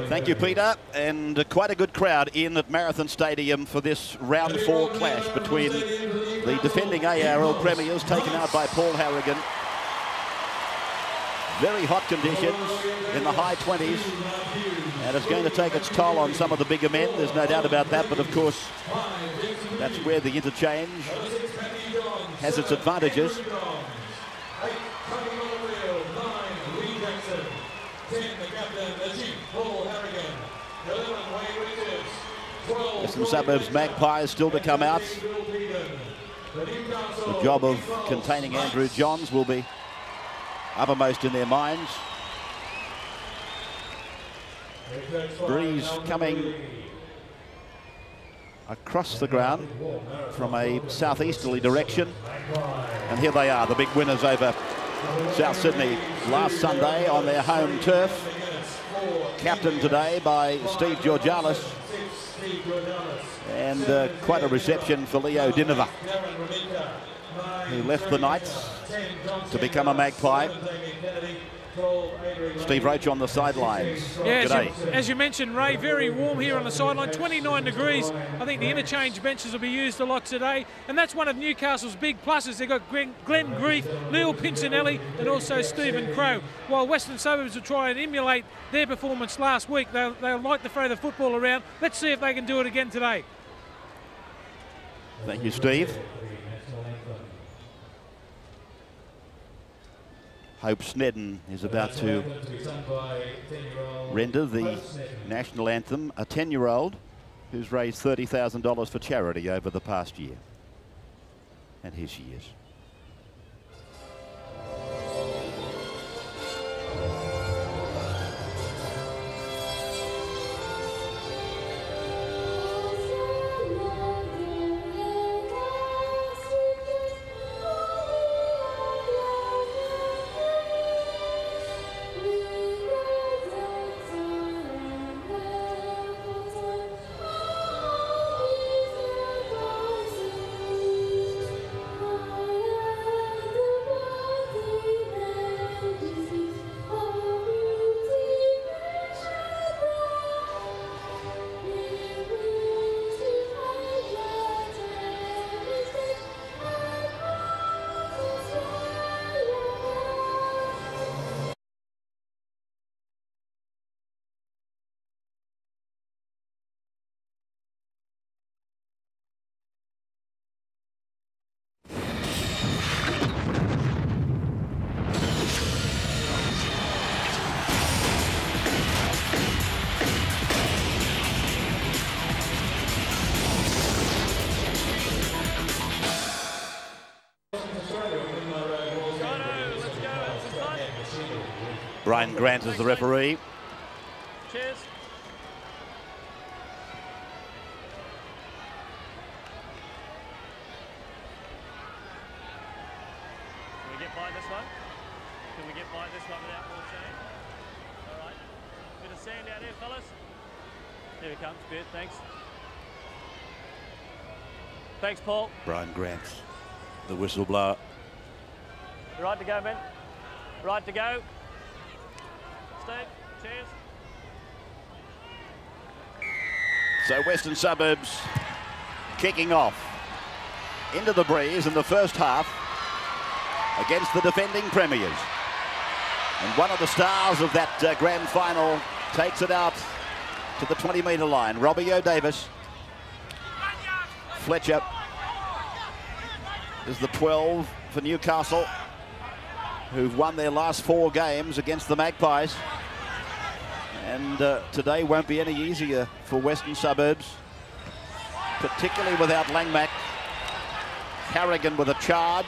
Thank you, Peter, and quite a good crowd in at Marathon Stadium for this round 4 clash between the defending ARL premiers taken out by Paul Harrigan. Very hot conditions in the high 20s, and it's going to take its toll on some of the bigger men, there's no doubt about that, but of course that's where the interchange has its advantages. Western Suburbs Magpies still to come out. The job of containing Andrew Johns will be uppermost in their minds. Breeze coming across the ground from a southeasterly direction. And here they are, the big winners over South Sydney last Sunday on their home turf. Captained today by Steve Georgalis. And quite a reception for Leo Dinova, who left the Knights to become a Magpie. Steve Roach on the sidelines. Yeah, as you mentioned, Ray, very warm here on the sideline, 29 degrees. I think the interchange benches will be used a lot today, and that's one of Newcastle's big pluses. They've got Glenn Grief, Neil Pincinelli, and also Stephen Crow. While Western Suburbs will try and emulate their performance last week, they'll like to throw the football around. Let's see if they can do it again today. Thank you, Steve. Hope Snedden is about to render the national anthem, a 10-year-old who's raised $30,000 for charity over the past year. And here she is. Brian Grant is the referee. Cheers. Can we get by this one? Can we get by this one without more sand? All right. Bit of sand out here, fellas. Here it comes. Good, thanks. Thanks, Paul. Brian Grant, the whistleblower. You right to go, Ben? Right to go. Steve, cheers. So Western Suburbs kicking off into the breeze in the first half against the defending premiers. And one of the stars of that grand final takes it out to the 20-metre line. Robbie O'Davis. Fletcher is the 12 for Newcastle, who've won their last 4 games against the Magpies. And today won't be any easier for Western Suburbs, particularly without Langmack. Harrigan with a charge,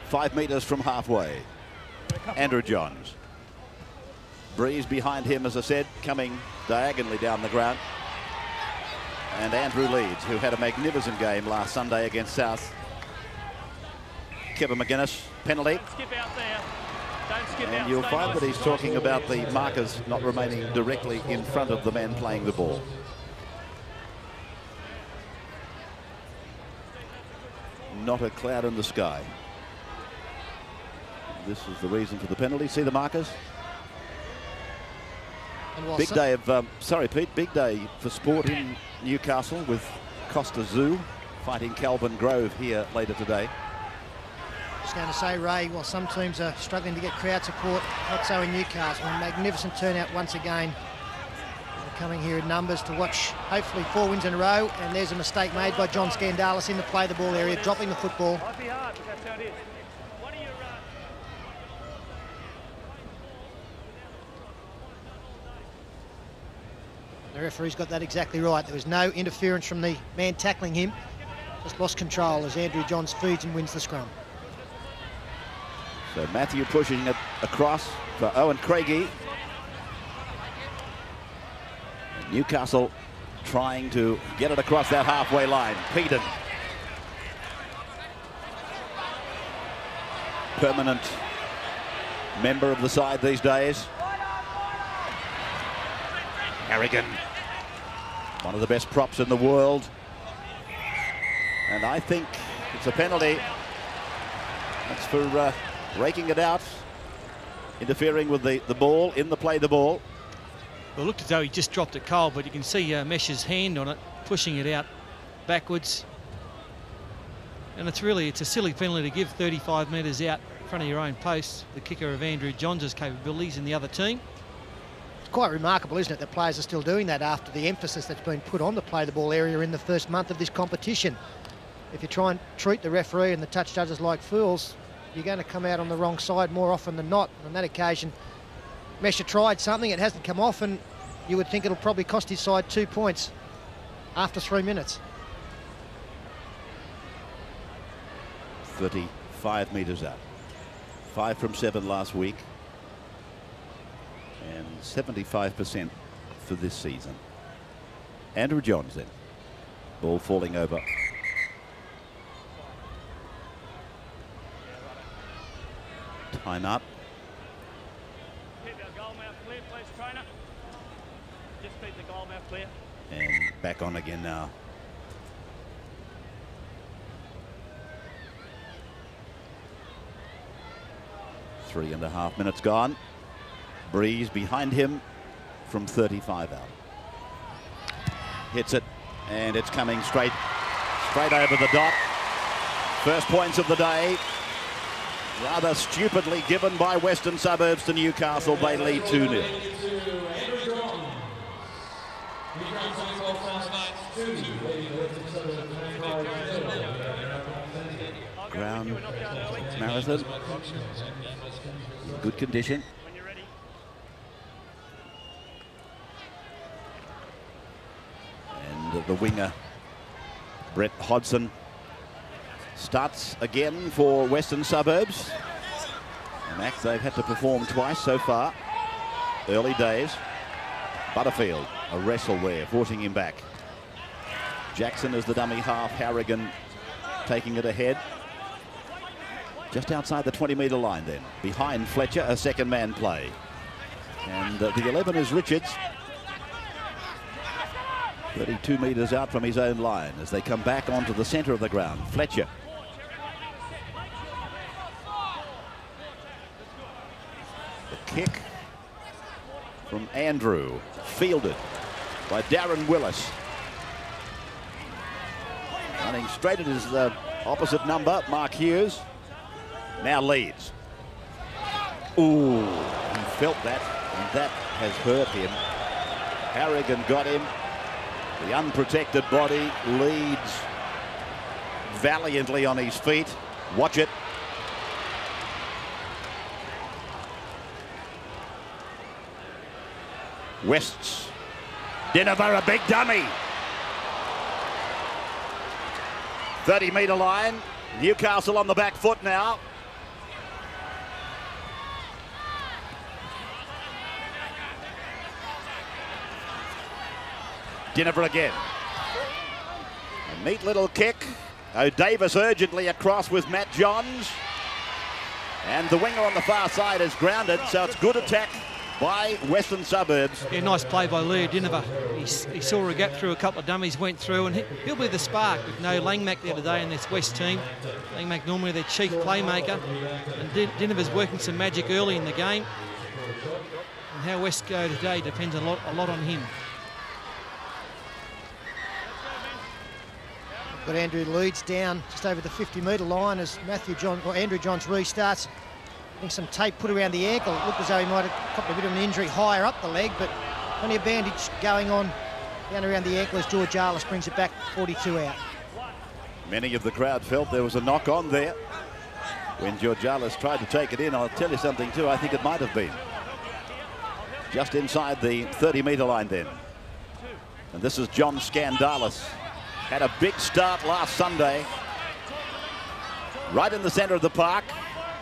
5 metres from halfway. Andrew Johns. Breeze behind him, as I said, coming diagonally down the ground. And Andrew Leeds, who had a magnificent game last Sunday against South. Kevin McGuinness, penalty. Don't skip out there. Don't skip out. And you'll find that he's talking about the markers not remaining directly in front of the man playing the ball. Not a cloud in the sky. This is the reason for the penalty. See the markers? Big day of, sorry Pete, big day for sport in Newcastle with Costa Zoo fighting Calvin Grove here later today. Just going to say, Ray, while some teams are struggling to get crowd support, not so in Newcastle. A magnificent turnout once again. They're coming here in numbers to watch, hopefully, 4 wins in a row. And there's a mistake made by John Scandalis in the play the ball area, dropping the football. The referee's got that exactly right. There was no interference from the man tackling him. Just lost control as Andrew Johns feeds and wins the scrum. So Matthew pushing it across for Owen Craigie. And Newcastle trying to get it across that halfway line. Peden. Permanent member of the side these days. Harrigan, one of the best props in the world. And I think it's a penalty. That's for raking it out, interfering with the ball, in the play the ball. Well, it looked as though he just dropped it cold, but you can see Mesh's hand on it, pushing it out backwards. And it's a silly penalty to give 35 metres out in front of your own post. The kicker of Andrew Johns' capabilities in the other team. Quite remarkable, isn't it, that players are still doing that after the emphasis that's been put on the play the ball area in the first month of this competition. If you try and treat the referee and the touch judges like fools, you're going to come out on the wrong side more often than not. On that occasion, Mesha tried something, it hasn't come off, and you would think it'll probably cost his side 2 points after 3 minutes. 35 metres out. 5 from 7 last week. And 75% for this season. Andrew Johns then. Ball falling over. Time up. And back on again now. Three and a half minutes gone. Breeze behind him from 35 out. Hits it, and it's coming straight over the dot. First points of the day. Rather stupidly given by Western Suburbs to Newcastle. They lead 2-0. Ground marathon. In good condition. And the winger, Brett Hodson, starts again for Western Suburbs. And they've had to perform twice so far. Early days. Butterfield, a wrestle there, forcing him back. Jackson is the dummy half. Harrigan taking it ahead. Just outside the 20-metre line then. Behind Fletcher, a second man play. And the 11 is Richards. 32 metres out from his own line as they come back onto the centre of the ground. Fletcher. The kick from Andrew, fielded by Darren Willis. Running straight at his opposite number, Mark Hughes. Now leads. Ooh, he felt that, and that has hurt him. Harrigan got him. The unprotected body leads valiantly on his feet. Watch it. Wests. Dinover, a big dummy. 30-metre line. Newcastle on the back foot now. Dinover again. A neat little kick. O'Davis urgently across with Matt Johns. And the winger on the far side is grounded, so it's good attack by Western Suburbs. Yeah, nice play by Leo Dinover. He saw a gap through, a couple of dummies went through, and he'll be the spark with no Langmack the other day in this West team. Langmack normally their chief playmaker, and Dinover's working some magic early in the game. And how West go today depends a lot on him. Got Andrew Leeds down just over the 50-metre line as Andrew Johns restarts. Getting some tape put around the ankle. It looked as though he might have copped a bit of an injury higher up the leg, but only a bandage going on down around the ankle as George Arliss brings it back 42 out. Many of the crowd felt there was a knock on there when George Arliss tried to take it in. I'll tell you something too, I think it might have been just inside the 30-metre line then. And this is John Skandalis. Had a big start last Sunday. Right in the centre of the park,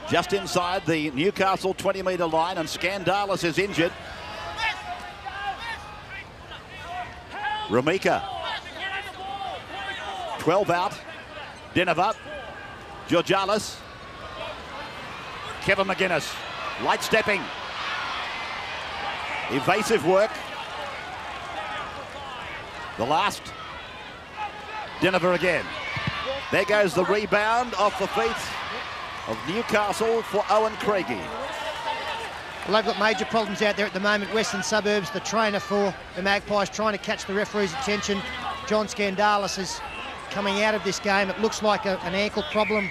just inside the Newcastle 20-metre line, and Skandalis is injured. Rumika, 12 out. Dinova, Georgalis, Kevin McGuinness, light stepping. Evasive work. The last. Dinova again. There goes the rebound off the feet of Newcastle for Owen Craigie. Well, they've got major problems out there at the moment. Western Suburbs, the trainer for the Magpies, trying to catch the referee's attention. John Skandalis is coming out of this game. It looks like an ankle problem.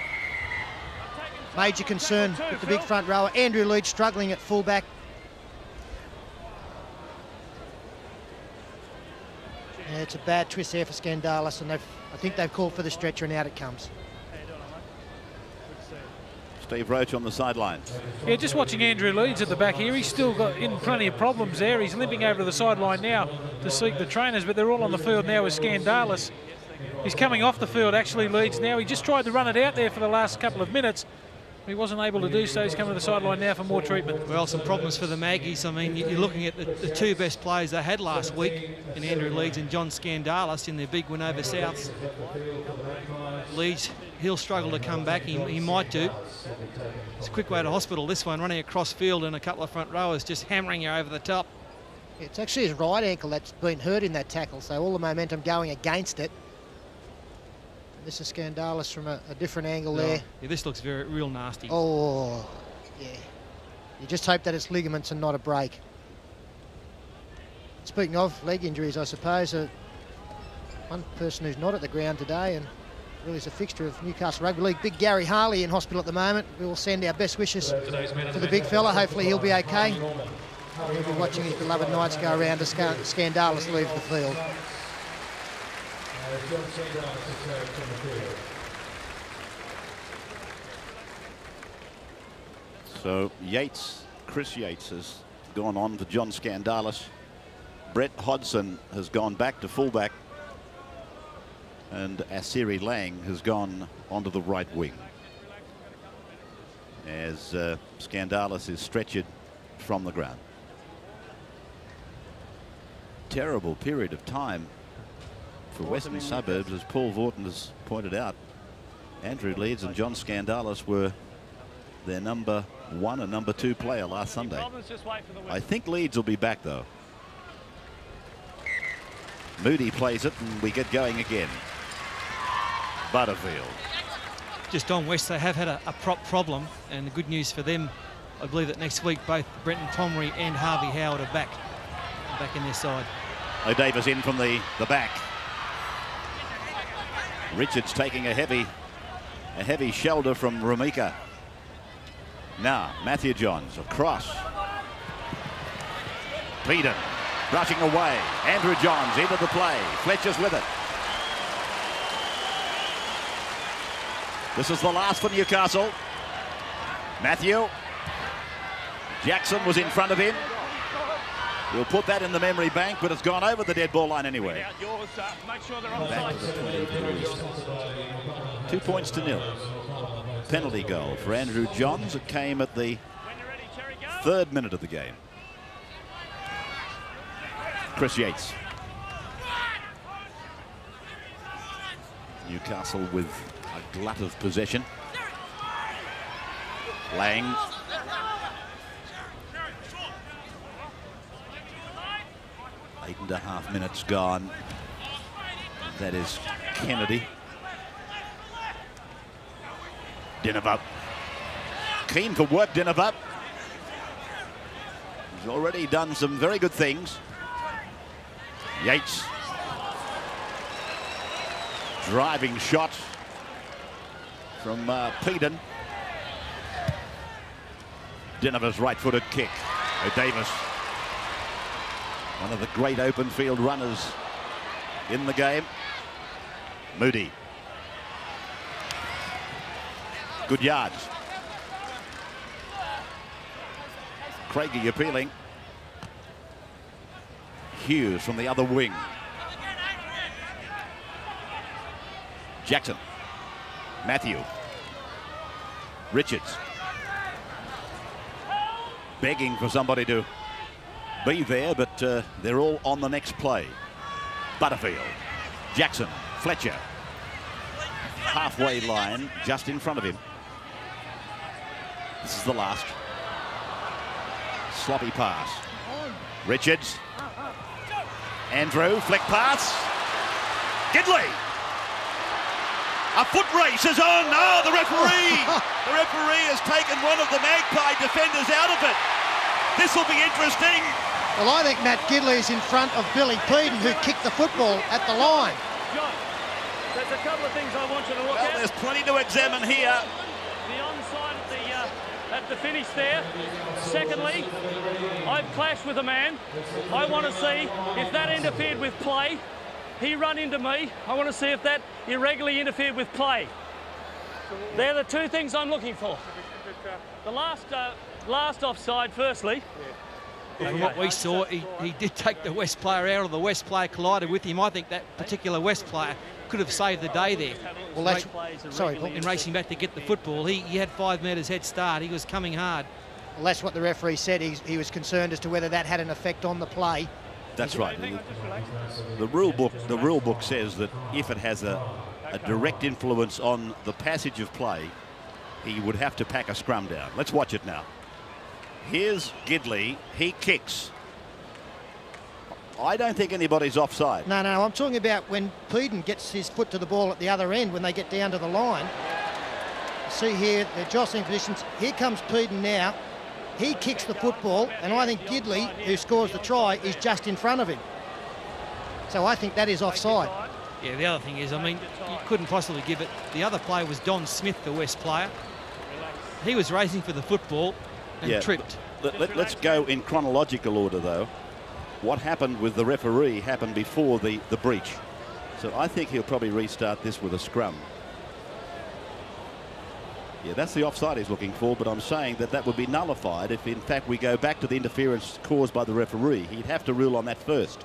Major concern with the big front rower. Andrew Leeds struggling at fullback. Yeah, it's a bad twist there for Skandalis, and I think they've called for the stretcher, and out it comes. Steve Roach on the sidelines. Yeah, just watching Andrew Leeds at the back here. He's still got in plenty of problems there. He's limping over to the sideline now to seek the trainers, but they're all on the field now with Skandalis. He's coming off the field, actually, Leeds now. He just tried to run it out there for the last couple of minutes. He wasn't able to do so. He's coming to the sideline now for more treatment. Well, some problems for the Maggies. I mean, you're looking at the two best players they had last week in Andrew Leeds and John Skandalis in their big win over Souths. Leeds, he'll struggle to come back. He might do. It's a quick way to hospital, this one, running across field and a couple of front rowers just hammering you over the top. It's actually his right ankle that's been hurt in that tackle, so all the momentum going against it. This is Skandalis from a different angle there. Yeah, this looks real nasty. Oh, yeah. You just hope that it's ligaments and not a break. Speaking of leg injuries, I suppose, one person who's not at the ground today and really is a fixture of Newcastle Rugby League, Big Gary Harley in hospital at the moment. We will send our best wishes to the big fella. Hopefully he'll be okay. We'll be watching his beloved Knights go around as Skandalis leaves the field. So Chris Yates has gone on for John Skandalis. Brett Hodson has gone back to fullback, and Asiri Lang has gone onto the right wing as Skandalis is stretchered from the ground. Terrible period of time for Western Suburbs, as Paul Vaughton has pointed out. Andrew Leeds and John Skandalis were their number 1 and number 2 player last Sunday. I think Leeds will be back though. Moody plays it and we get going again. Butterfield. Just on West, they have had a prop problem, and the good news for them, I believe that next week both Brenton Pomeroy and Harvey Howard are back in their side. O'Davis in from the back. Richards taking a heavy shoulder from Rumika. Now Matthew Johns across. Peden rushing away. Andrew Johns into the play. Fletcher's with it. This is the last for Newcastle. Matthew. Jackson was in front of him. We'll put that in the memory bank, but it's gone over the dead ball line anyway. Back to the 20. 2 points to 0. Penalty goal for Andrew Johns. It came at the 3rd minute of the game. Chris Yates. Newcastle with a glut of possession. Lang. Eight and a half minutes gone. That is Kennedy. Dinova. Keen for work, Dinova. He's already done some very good things. Yates. Driving shot from Peden. Dinover's right-footed kick. O'Davis, one of the great open field runners in the game. Moody. Good yards. Craigie appealing. Hughes from the other wing. Jackson. Matthew. Richards. Begging for somebody to be there, but they're all on the next play. Butterfield. Jackson. Fletcher. Halfway line, just in front of him. This is the last. Sloppy pass. Richards. Andrew, flick pass. Gidley. A foot race is on. No, the referee. The referee has taken one of the Magpie defenders out of it. This will be interesting. Well, I think Matt Gidley is in front of Billy Peden, who kicked the football at the line. John, there's a couple of things I want you to look at. There's plenty to examine here. The onside at the finish there. Secondly, I've clashed with a man. I want to see if that interfered with play. He run into me. I want to see if that irregularly interfered with play. They're the two things I'm looking for. The last offside, firstly. From what we saw, he did take the West player out, or the West player collided with him. I think that particular West player could have saved the day there. Well, that's... Sorry, Paul. In racing back to get the football, he had 5 metres head start. He was coming hard. Well, that's what the referee said. He was concerned as to whether that had an effect on the play. That's right. The rule book says that if it has a direct influence on the passage of play, he would have to pack a scrum down. Let's watch it now. Here's Gidley. He kicks. I don't think anybody's offside. No, I'm talking about when Peden gets his foot to the ball at the other end when they get down to the line. See here, they're jostling positions. Here comes Peden now. He kicks the football, and I think Gidley, who scores the try, is just in front of him. So I think that is offside. Yeah, the other thing is, I mean, you couldn't possibly give it. The other player was Don Smith, the West player. He was racing for the football and tripped. Let's go in chronological order, though. What happened with the referee happened before the breach. So I think he'll probably restart this with a scrum. Yeah, that's the offside he's looking for, but I'm saying that would be nullified if, in fact, we go back to the interference caused by the referee. He'd have to rule on that first.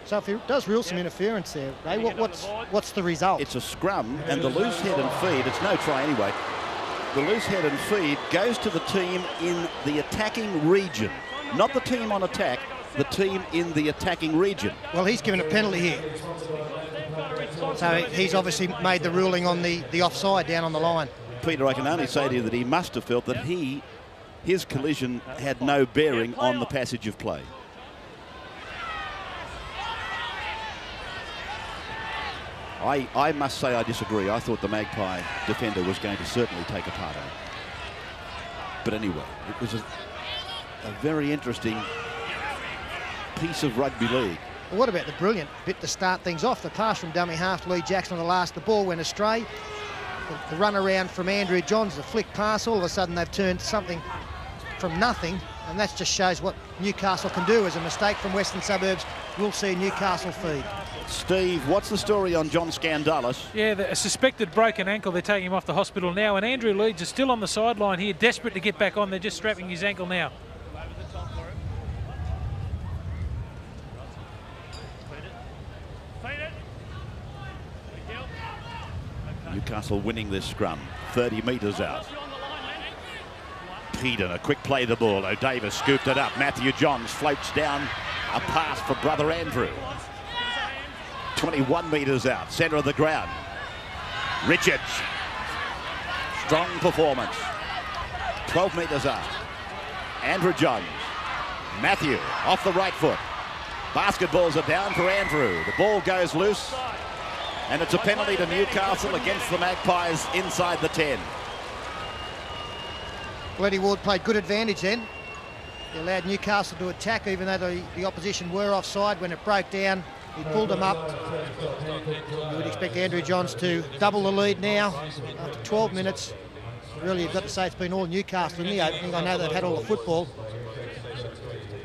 So if he does rule some interference there, Ray, what's the result? It's a scrum, and the loose head and feed, it's no try anyway. The loose head and feed goes to the team in the attacking region. Not the team on attack, the team in the attacking region. Well, he's given a penalty here. So he's obviously made the ruling on the offside down on the line. Peter, I can only say to you that he must have felt that his collision had no bearing on the passage of play. I must say I disagree. I thought the Magpie defender was going to certainly take a part in it. But anyway, it was a very interesting piece of rugby league. Well, what about the brilliant bit to start things off? The pass from dummy half to Lee Jackson on the last. The ball went astray. The run around from Andrew Johns, the flick pass. All of a sudden they've turned something from nothing, and that just shows what Newcastle can do. As a mistake from Western Suburbs, we'll see Newcastle feed. Steve, what's the story on John Scandalis? Yeah, a suspected broken ankle. They're taking him off the hospital now, and Andrew Leeds is still on the sideline here, desperate to get back on. They're just strapping his ankle now. Newcastle winning this scrum, 30 metres out. Peden, a quick play the ball. O'Davis scooped it up. Matthew Johns floats down a pass for brother Andrew. 21 metres out, centre of the ground. Richards, strong performance. 12 metres out. Andrew Johns. Matthew off the right foot. Basketballs are down for Andrew. The ball goes loose. And it's a penalty to Newcastle against the Magpies inside the 10. Well, Eddie Ward played good advantage then. He allowed Newcastle to attack, even though the opposition were offside. When it broke down, he pulled them up. You would expect Andrew Johns to double the lead now after 12 minutes. Really, you've got to say it's been all Newcastle in the opening. I know they've had all the football.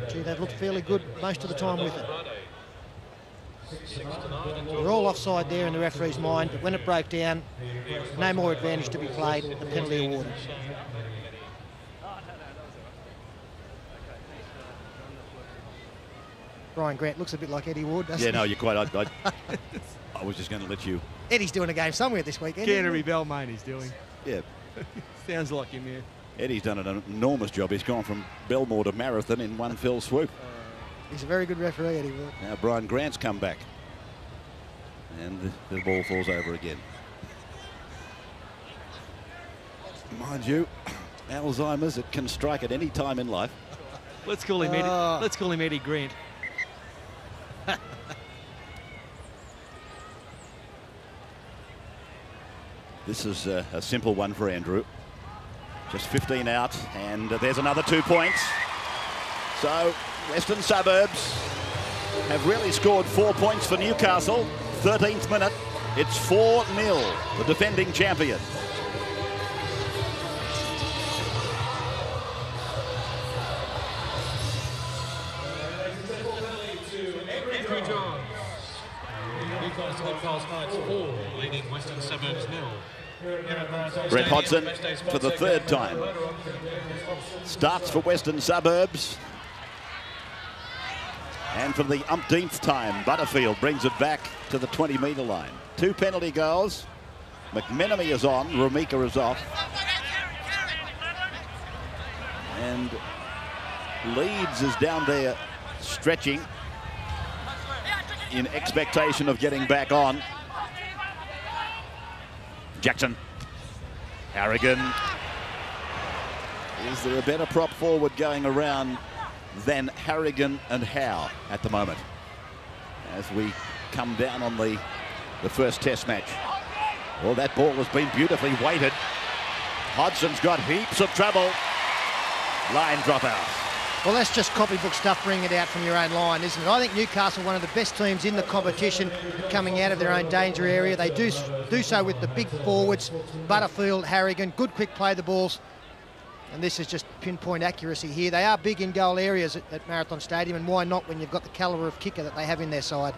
Gee, they've looked fairly good most of the time with it. They're all offside there in the referee's mind, but when it broke down, no more advantage to be played, the penalty awarded. Brian Grant looks a bit like Eddie Ward, doesn't he? Yeah, no, you're quite... I was just going to let you... Eddie's doing a game somewhere this weekend. Canterbury Balmain he's doing. Yeah. Sounds like him, yeah. Eddie's done an enormous job. He's gone from Belmore to Marathon in one fell swoop. He's a very good referee, Eddie Ward. Now Brian Grant's come back. And the ball falls over again. Mind you, Alzheimer's, it can strike at any time in life. Let's call him Eddie. Let's call him Eddie Grant. This is a simple one for Andrew. Just 15 out, and there's another 2 points. So Western Suburbs have really scored 4 points for Newcastle. 13th minute, it's 4-0, the defending champion. Leading Western Suburbs 0. Brett Hodson for the 3rd time. Starts for Western Suburbs. And for the umpteenth time, Butterfield brings it back to the 20-metre line. 2 penalty goals. McMenemy is on, Rumika is off. And Leeds is down there stretching in expectation of getting back on. Jackson. Harrigan. Is there a better prop forward going around than Harrigan and Howe at the moment as we come down on the first test match? Well, that ball has been beautifully weighted. Hodson's got heaps of trouble. Line dropout. Well, that's just copybook stuff, bringing it out from your own line, isn't it? I think Newcastle, one of the best teams in the competition, coming out of their own danger area. They do so with the big forwards, Butterfield, Harrigan, good quick play the balls. And this is just pinpoint accuracy here. They are big in goal areas at Marathon Stadium, and why not when you've got the calibre of kicker that they have in their side?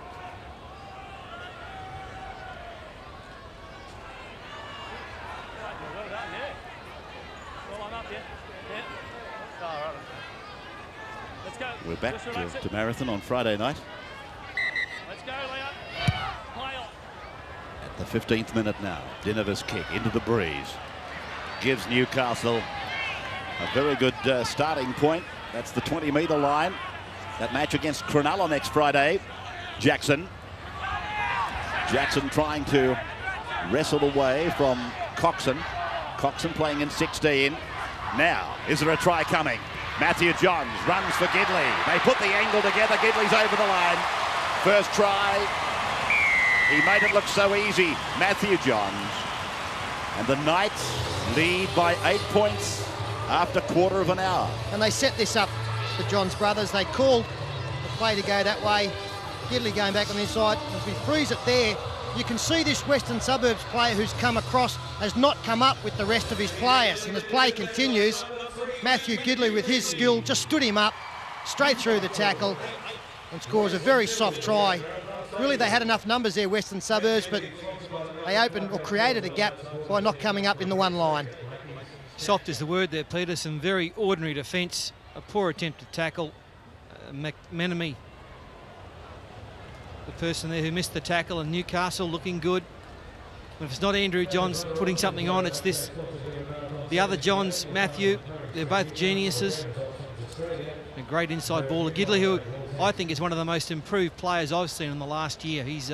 We're back to Marathon on Friday night. Let's go, Leo. Play on. At the 15th minute now, Dinova's kick into the breeze. Gives Newcastle a very good starting point. That's the 20-metre line. That match against Cronulla next Friday. Jackson. Jackson trying to wrestle away from Coxon. Coxon playing in 16. Now, is there a try coming? Matthew Johns runs for Gidley. They put the angle together. Gidley's over the line. First try. He made it look so easy. Matthew Johns. And the Knights lead by 8 points after quarter of an hour. And they set this up, the Johns brothers. They called the play to go that way. Gidley going back on the inside. As we freeze it there, you can see this Western Suburbs player who's come across has not come up with the rest of his players. And as play continues, Matthew Gidley, with his skill, just stood him up straight through the tackle and scores a very soft try. Really, they had enough numbers there, Western Suburbs, but they opened or created a gap by not coming up in the one line. Soft is the word there, Peter. Some very ordinary defence. A poor attempt to tackle. McMenemy, the person there who missed the tackle, and Newcastle looking good. If it's not Andrew Johns putting something on, it's the other Johns, Matthew. They're both geniuses. A great inside baller. Gidley, who I think is one of the most improved players I've seen in the last year. He's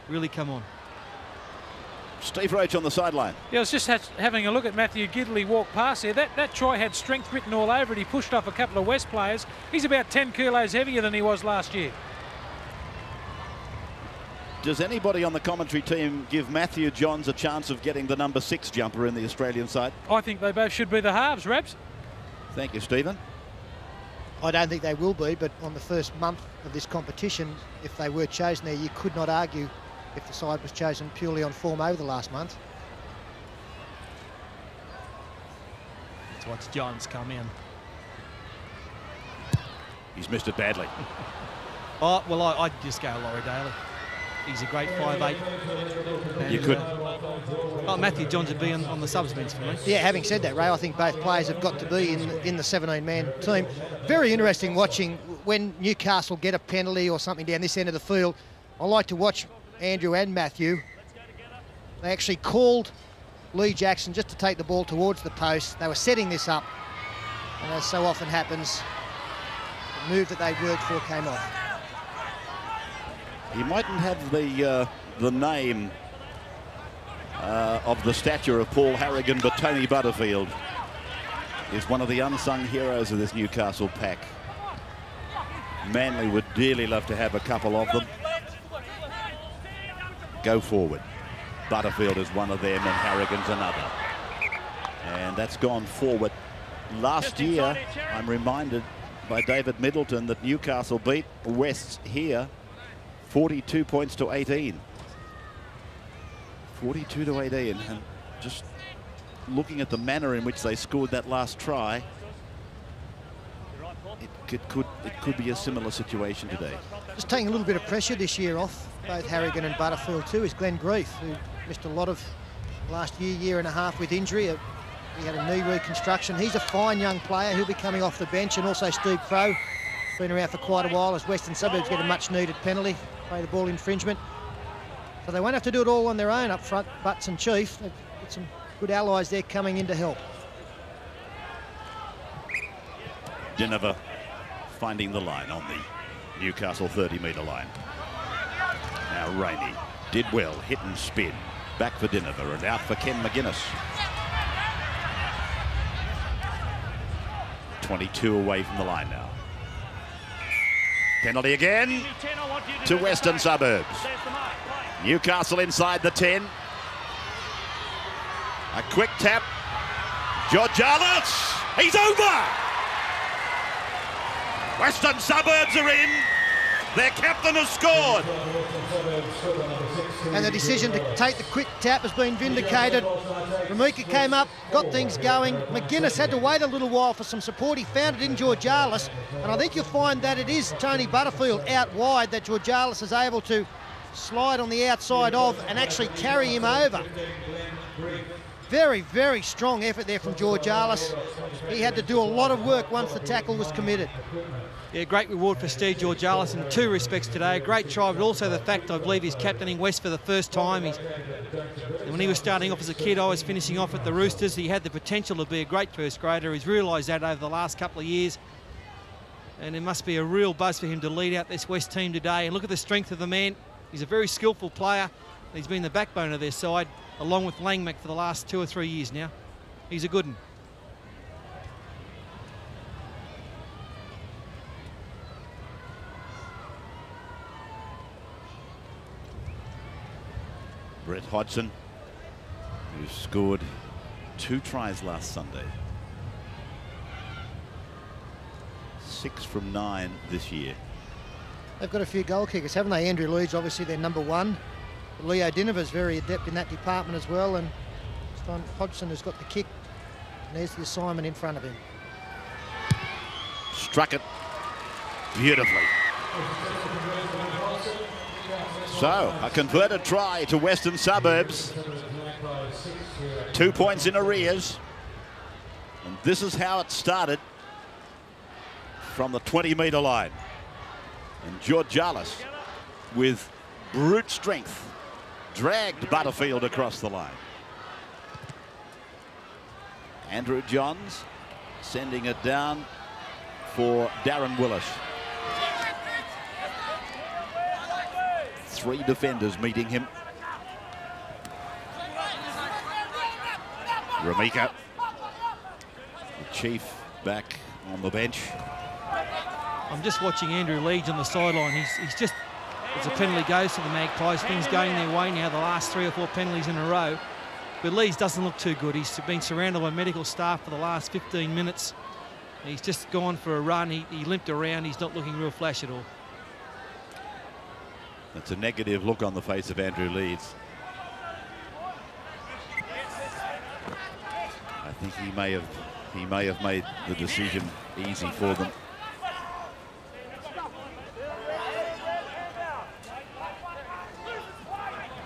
really come on. Steve Roach on the sideline. Yeah, I was just having a look at Matthew Gidley walk past there. That try had strength written all over it. He pushed off a couple of West players. He's about 10 kilos heavier than he was last year. Does anybody on the commentary team give Matthew Johns a chance of getting the number 6 jumper in the Australian side? I think they both should be the halves, Rabs. Thank you, Stephen. I don't think they will be, but on the first month of this competition, if they were chosen there, you could not argue if the side was chosen purely on form over the last month. Let's watch Johns come in. He's missed it badly. Oh, well, I'd just go Laurie Daly. He's a great 5'8". And, You could. Matthew Johns would be on the subs bench for me. Yeah, having said that, Ray, I think both players have got to be in the 17-man team. Very interesting watching when Newcastle get a penalty or something down this end of the field. I like to watch Andrew and Matthew. They actually called Lee Jackson just to take the ball towards the post. They were setting this up, and as so often happens, the move that they'd worked for came off. He mightn't have the name of the stature of Paul Harrigan, but Tony Butterfield is one of the unsung heroes of this Newcastle pack. Manly would dearly love to have a couple of them. Go forward. Butterfield is one of them and Harrigan's another. And that's gone forward. Last year, I'm reminded by David Middleton that Newcastle beat Wests here 42 points to 18. 42 to 18. And just looking at the manner in which they scored that last try, it could be a similar situation today. Just taking a little bit of pressure this year off both Harrigan and Butterfield too is Glenn Grief, who missed a lot of last year and a half with injury. He had a knee reconstruction. He's a fine young player. He'll be coming off the bench, and also Steve Crow, been around for quite a while as Western Suburbs get a much needed penalty, play the ball infringement. So they won't have to do it all on their own up front, Butts and Chief. They've got some good allies there coming in to help. Dinova finding the line on the Newcastle 30-metre line. Now Rainey did well, hit and spin. Back for Dinova and out for Ken McGuinness. 22 away from the line now. Penalty again to Western Suburbs. Newcastle inside the 10. A quick tap. Georgialis, he's over! Western Suburbs are in. Their captain has scored. And the decision to take the quick tap has been vindicated. Ramika came up, got things going. McGuinness had to wait a little while for some support. He found it in Georgialis. And I think you'll find that it is Tony Butterfield out wide that Georgialis is able to slide on the outside of and actually carry him over. Very, very strong effort there from Georgialis. He had to do a lot of work once the tackle was committed. Yeah, great reward for Steve Georgialis in two respects today. A great try, but also the fact I believe he's captaining West for the first time. When he was starting off as a kid, I was finishing off at the Roosters. He had the potential to be a great first grader. He's realised that over the last couple of years. And it must be a real buzz for him to lead out this West team today. And look at the strength of the man. He's a very skillful player. He's been the backbone of their side, along with Langmack for the last 2 or 3 years now. He's a good one. Brett Hodgson, who scored 2 tries last Sunday. 6 from 9 this year. They've got a few goal kickers, haven't they? Andrew Leeds, obviously their number 1. But Leo Dinova's very adept in that department as well, and this time Hodgson has got the kick. And there's the assignment in front of him. Struck it beautifully. So, a converted try to Western Suburbs. 2 points in arrears. And this is how it started from the 20-metre line. And Georgialis, with brute strength, dragged Butterfield across the line. Andrew Johns sending it down for Darren Willis. 3 defenders meeting him. Ramika, the Chief, back on the bench. I'm just watching Andrew Leeds on the sideline. He's just, as a penalty goes to the Magpies, things going their way now, the last 3 or 4 penalties in a row. But Leeds doesn't look too good. He's been surrounded by medical staff for the last 15 minutes. He's just gone for a run. He limped around. He's not looking real flash at all. That's a negative look on the face of Andrew Leeds. I think he may have made the decision easy for them.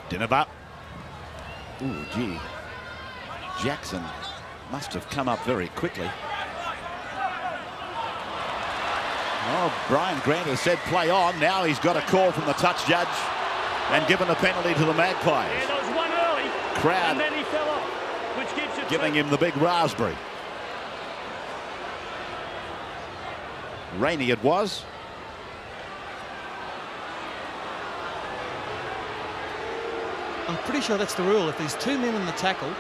Dinaba. Ooh, gee. Jackson must have come up very quickly. Oh, Brian Grant has said play on. Now he's got a call from the touch judge and given a penalty to the Magpies. Yeah, there was one early, Crowd and then he fell off, which gives you giving him the big raspberry. Rainey it was. I'm pretty sure that's the rule. If there's 2 men in the tackle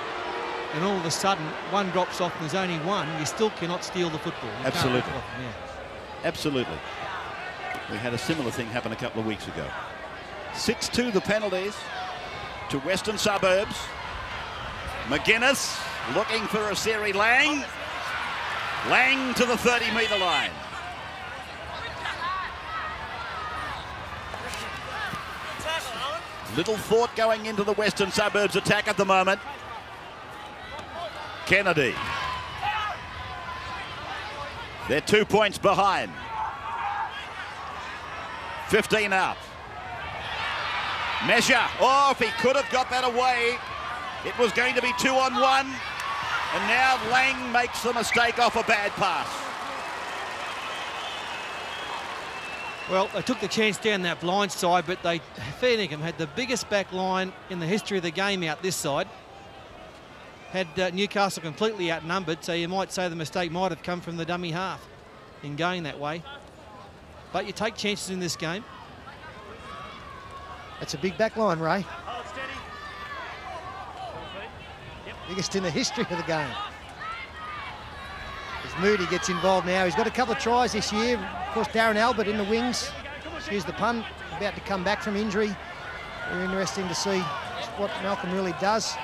and all of a sudden one drops off and there's only one, you still cannot steal the football. You Absolutely. can't rip it off them, yeah. Absolutely. We had a similar thing happen a couple of weeks ago. 6-2 the penalties to Western Suburbs. McGuinness looking for a Siri Lang. Lang to the 30-metre line. Little thought going into the Western Suburbs attack at the moment. Kennedy. They're 2 points behind. 15 up. Measure. Oh, if he could have got that away, it was going to be 2-on-1. And now Lang makes the mistake off a bad pass. Well, they took the chance down that blind side, but Fairnickham had the biggest back line in the history of the game out this side. Had Newcastle completely outnumbered, so you might say the mistake might have come from the dummy half in going that way. But you take chances in this game. That's a big back line, Ray. Hold steady. Yep. Biggest in the history of the game. As Moody gets involved now, he's got a couple of tries this year. Of course, Darren Albert in the wings. Excuse the pun, about to come back from injury. Very interesting to see what Malcolm really does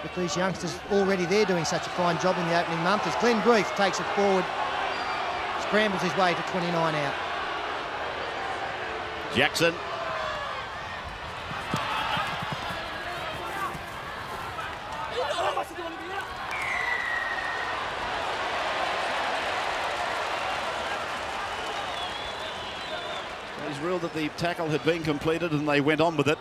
with these youngsters already there doing such a fine job in the opening month. As Glenn Grief takes it forward, scrambles his way to 29 out. Jackson. He's ruled that the tackle had been completed and they went on with it.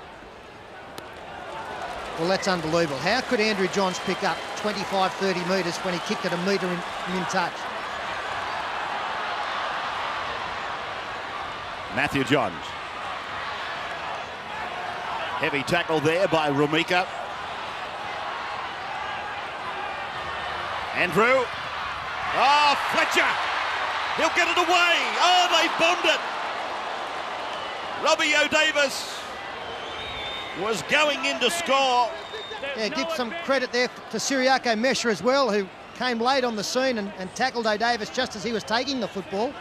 Well, that's unbelievable. How could Andrew Johns pick up 25, 30 metres when he kicked it a metre in touch? Matthew Johns. Heavy tackle there by Rumika. Andrew. Oh, Fletcher. He'll get it away. Oh, they've bombed it. Robbie O'Davis was going in to score. Yeah, give some credit there to Siriako Mesha as well, who came late on the scene and tackled O'Davis just as he was taking the football.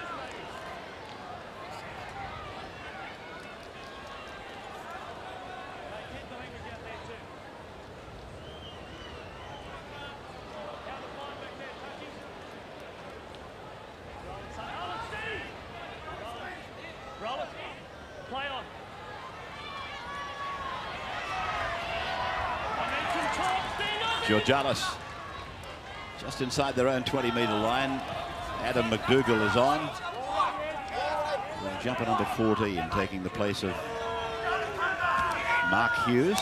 Georgianis just inside their own 20-metre line. Adam McDougall is on. Jumper number 14 taking the place of Mark Hughes.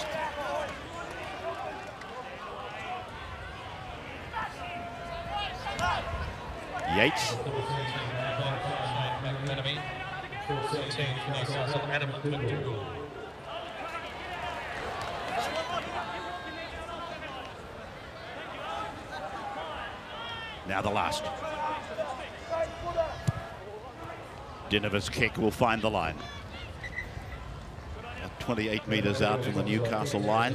Yates. Adam McDougall. Now the last. Dinova's kick will find the line. 28 metres out from the Newcastle line.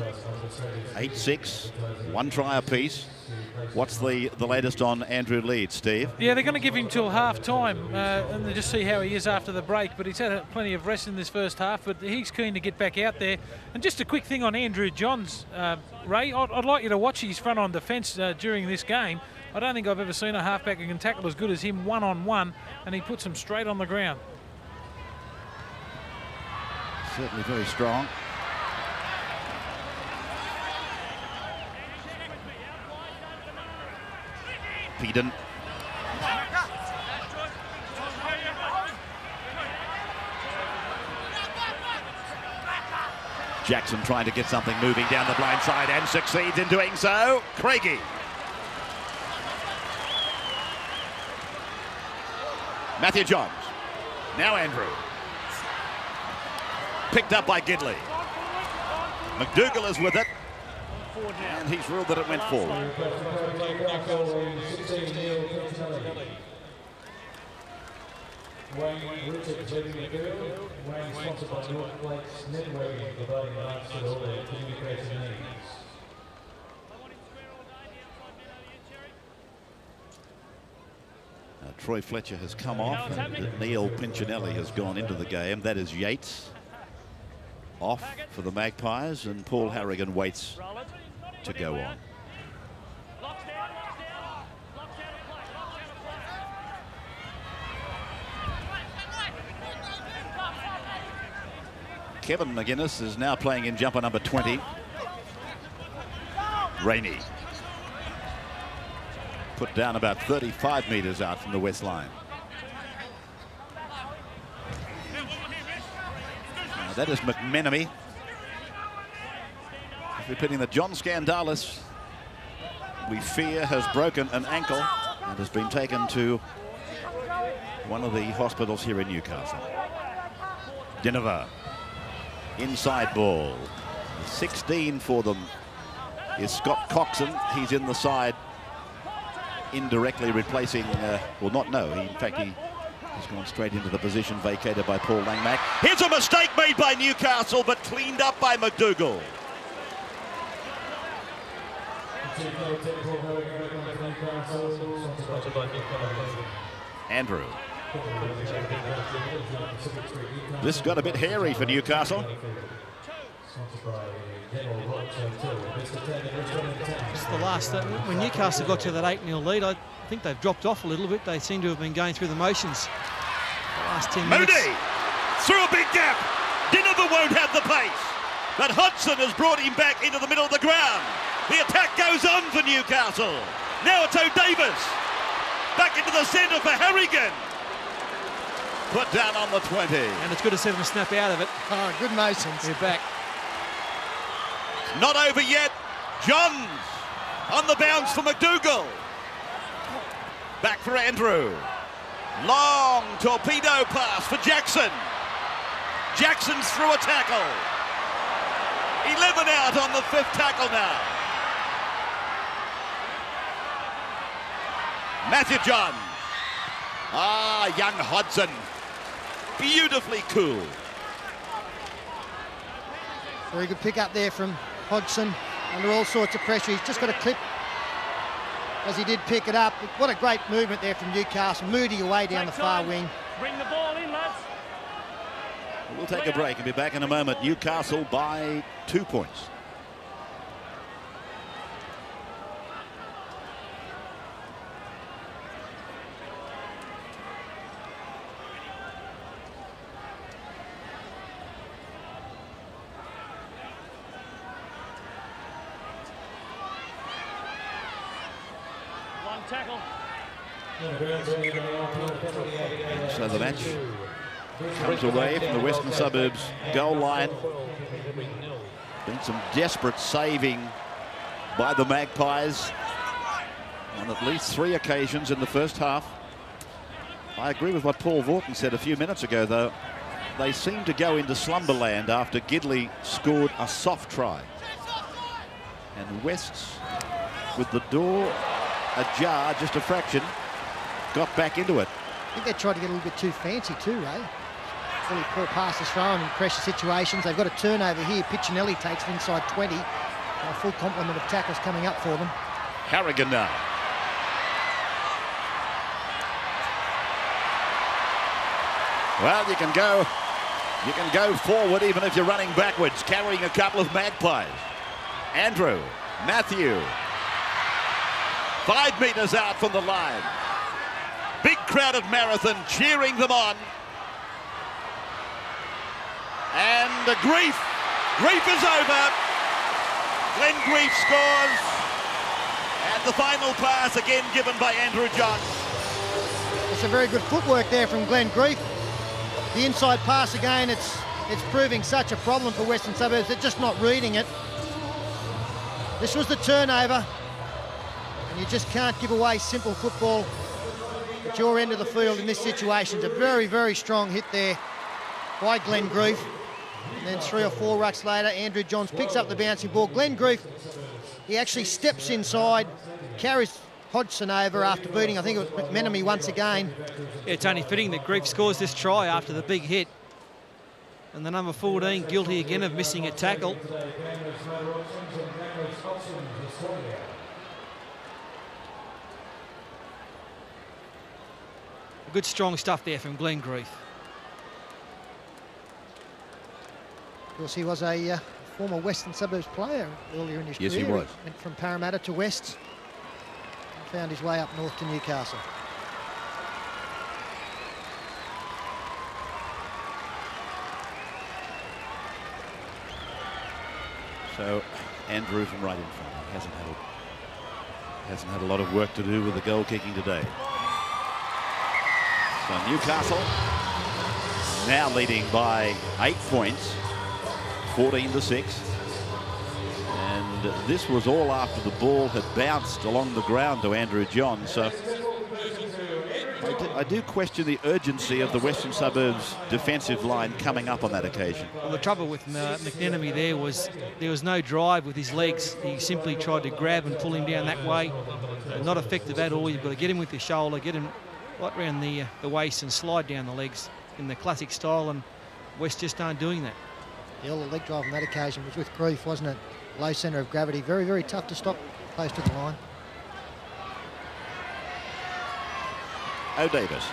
8-6, 1 try apiece. What's the latest on Andrew Leeds, Steve? Yeah, they're going to give him till half-time and they'll just see how he is after the break. But he's had plenty of rest in this first half, but he's keen to get back out there. And just a quick thing on Andrew Johns, Ray. I'd like you to watch his front-on defence during this game. I don't think I've ever seen a halfback who can tackle as good as him one-on-one, and he puts them straight on the ground. Certainly very strong. Peden. Jackson trying to get something moving down the blind side and succeeds in doing so. Craigie. Matthew Johns. Now Andrew. Picked up by Gidley. McDougall is with it. And he's ruled that it went forward. Troy Fletcher has come off and Neil Pincinelli has gone into the game. That is Yates off for the Magpies, and Paul Harrigan waits to go on. Kevin McGuinness is now playing in jumper number 20. Rainey. Put down about 35 metres out from the west line. Now that is McMenemy. Repeating that John Scandalis, we fear, has broken an ankle and has been taken to one of the hospitals here in Newcastle. Dinova. Inside ball. 16 for them is Scott Coxon. He's in the side, indirectly replacing, well, not no. In fact, he has gone straight into the position vacated by Paul Langmack. Here's a mistake made by Newcastle, but cleaned up by McDougall. Andrew. This got a bit hairy for Newcastle. It's the last. When Newcastle got to that 8-0 lead, I think they've dropped off a little bit. They seem to have been going through the motions the last 10 minutes. Moody through a big gap. Dinova won't have the pace, but Hodgson has brought him back into the middle of the ground. The attack goes on for Newcastle. Now it's O'Davis. Back into the centre for Harrigan. Put down on the 20. And it's good to see them snap out of it. Oh, good motions. They're back. Not over yet. Johns on the bounce for McDougall. Back for Andrew. Long torpedo pass for Jackson. Jackson's through a tackle. 11 out on the 5th tackle now. Matthew Johns. Ah, young Hodgson. Beautifully cool. Very good pick up there from Hodgson. Under all sorts of pressure. He's just got a clip as he did pick it up. What a great movement there from Newcastle. Moody away down the far wing. Bring the ball in, lads. We'll take a break and be back in a moment. Newcastle by 2 points. One tackle. So the match comes away from the Western Suburbs goal line. Been some desperate saving by the Magpies on at least 3 occasions in the first half. I agree with what Paul Vaughton said a few minutes ago, though. They seemed to go into slumberland after Gidley scored a soft try. And Wests, with the door ajar, just a fraction, got back into it. I think they tried to get a little bit too fancy too, Ray. really poor passes thrown in pressure situations. They've got a turnover here. Piccinelli takes it inside 20. A full complement of tackles coming up for them. Harrigan now. Well, you can go forward even if you're running backwards, carrying a couple of Magpies. Andrew, Matthew, 5 metres out from the line. Big crowded Marathon cheering them on. And Grief is over. Glenn Grief scores. And the final pass again given by Andrew John. It's a very good footwork there from Glenn Grief. The inside pass again, it's proving such a problem for Western Suburbs. They're just not reading it. This was the turnover. And you just can't give away simple football at your end of the field in this situation. It's a very, very strong hit there by Glenn Grief. And then 3 or 4 rucks later, Andrew Johns picks up the bouncing ball. Glenn Grief, he actually steps inside, carries Hodgson over after beating, I think it was McMenemy once again. Yeah, it's only fitting that Grief scores this try after the big hit. And the number 14 guilty again of missing a tackle. Good strong stuff there from Glenn Grief. Of course, he was a former Western Suburbs player earlier in his career. Yes, he was. Went from Parramatta to Wests and found his way up north to Newcastle. So Andrew from right in front. He hasn't had a lot of work to do with the goal kicking today. So Newcastle now leading by 8 points, 14-6. And this was all after the ball had bounced along the ground to Andrew John. So I do question the urgency of the Western Suburbs defensive line coming up on that occasion. Well, the trouble with McMenemy there was no drive with his legs. He simply tried to grab and pull him down that way. Not effective at all. You've got to get him with your shoulder, get him right around the waist and slide down the legs in the classic style, and West just aren't doing that. The other leg drive on that occasion was with Grief, wasn't it? Low centre of gravity. Very, very tough to stop close to the line. O'Davis.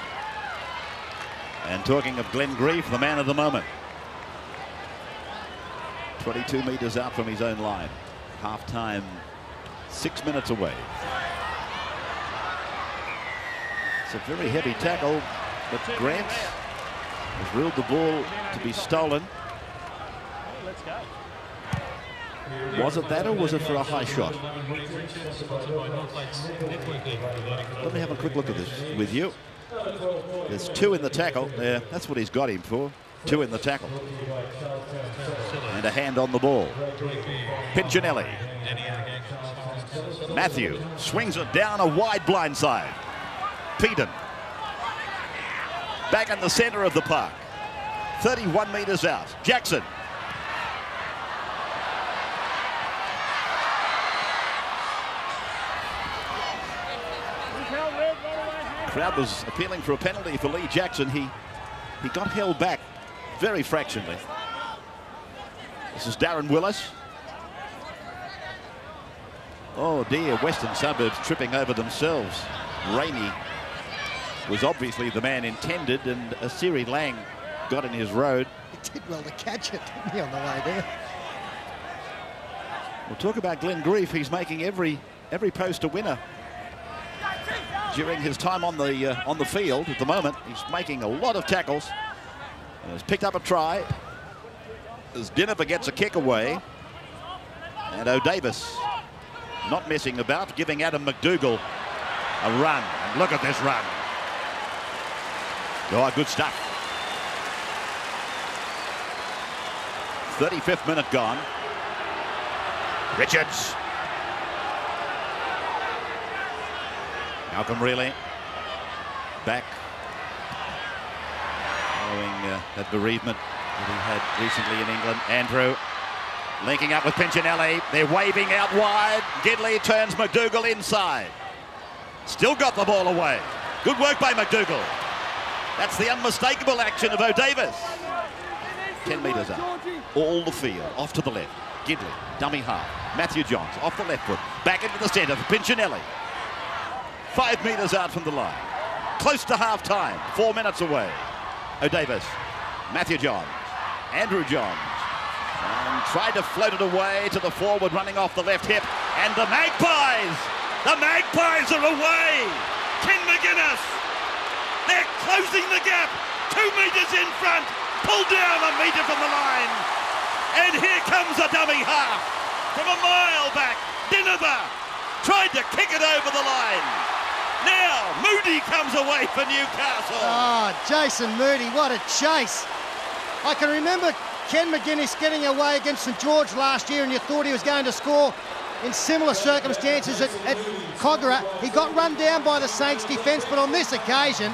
And talking of Glenn Grief, the man of the moment. 22 metres out from his own line. Half-time, 6 minutes away. It's a very heavy tackle, but Grant has ruled the ball to be stolen. Let's go. Was it that, or was it for a high shot? Let me have a quick look at this with you. There's 2 in the tackle. Yeah, that's what he's got him for. 2 in the tackle. And a hand on the ball. Piccinelli. Matthew swings it down a wide blind side. Peden. Back in the centre of the park. 31 metres out. Jackson. Crowd was appealing for a penalty for Lee Jackson. He got held back very fractionally. This is Darren Willis. Oh dear, Western Suburbs tripping over themselves. Rainey was obviously the man intended, and Asiri Lang got in his road. He did well to catch it, didn't he, on the way there? We'll talk about Glenn Grief. He's making every post a winner during his time on the field. At the moment, he's making a lot of tackles and has picked up a try as Dinaper gets a kick away, and O'Davis not messing about, giving Adam McDougall a run. And look at this run. Oh, good stuff. 35th minute gone. Richards. Malcolm Reilly back following that bereavement that he had recently in England. Andrew linking up with Piccinelli. They're waving out wide. Gidley turns McDougall inside. Still got the ball away. Good work by McDougall. That's the unmistakable action of O'Davis. 10 metres up. All the field. Off to the left. Gidley. Dummy half. Matthew Johns. Off the left foot. Back into the centre for Pinchinelli. 5 metres out from the line. Close to half time. 4 minutes away. O'Davis. Matthew Johns. Andrew Johns. And tried to float it away to the forward, running off the left hip. And the Magpies! The Magpies are away! Ken McGuinness! They're closing the gap! 2 metres in front! Pulled down a metre from the line! And here comes a dummy half! From a mile back, Dinova tried to kick it over the line. Now, Moody comes away for Newcastle. Oh, Jason Moody, what a chase. I can remember Ken McGuinness getting away against St George last year, and you thought he was going to score in similar circumstances at Kogarah. He got run down by the Saints defence, but on this occasion,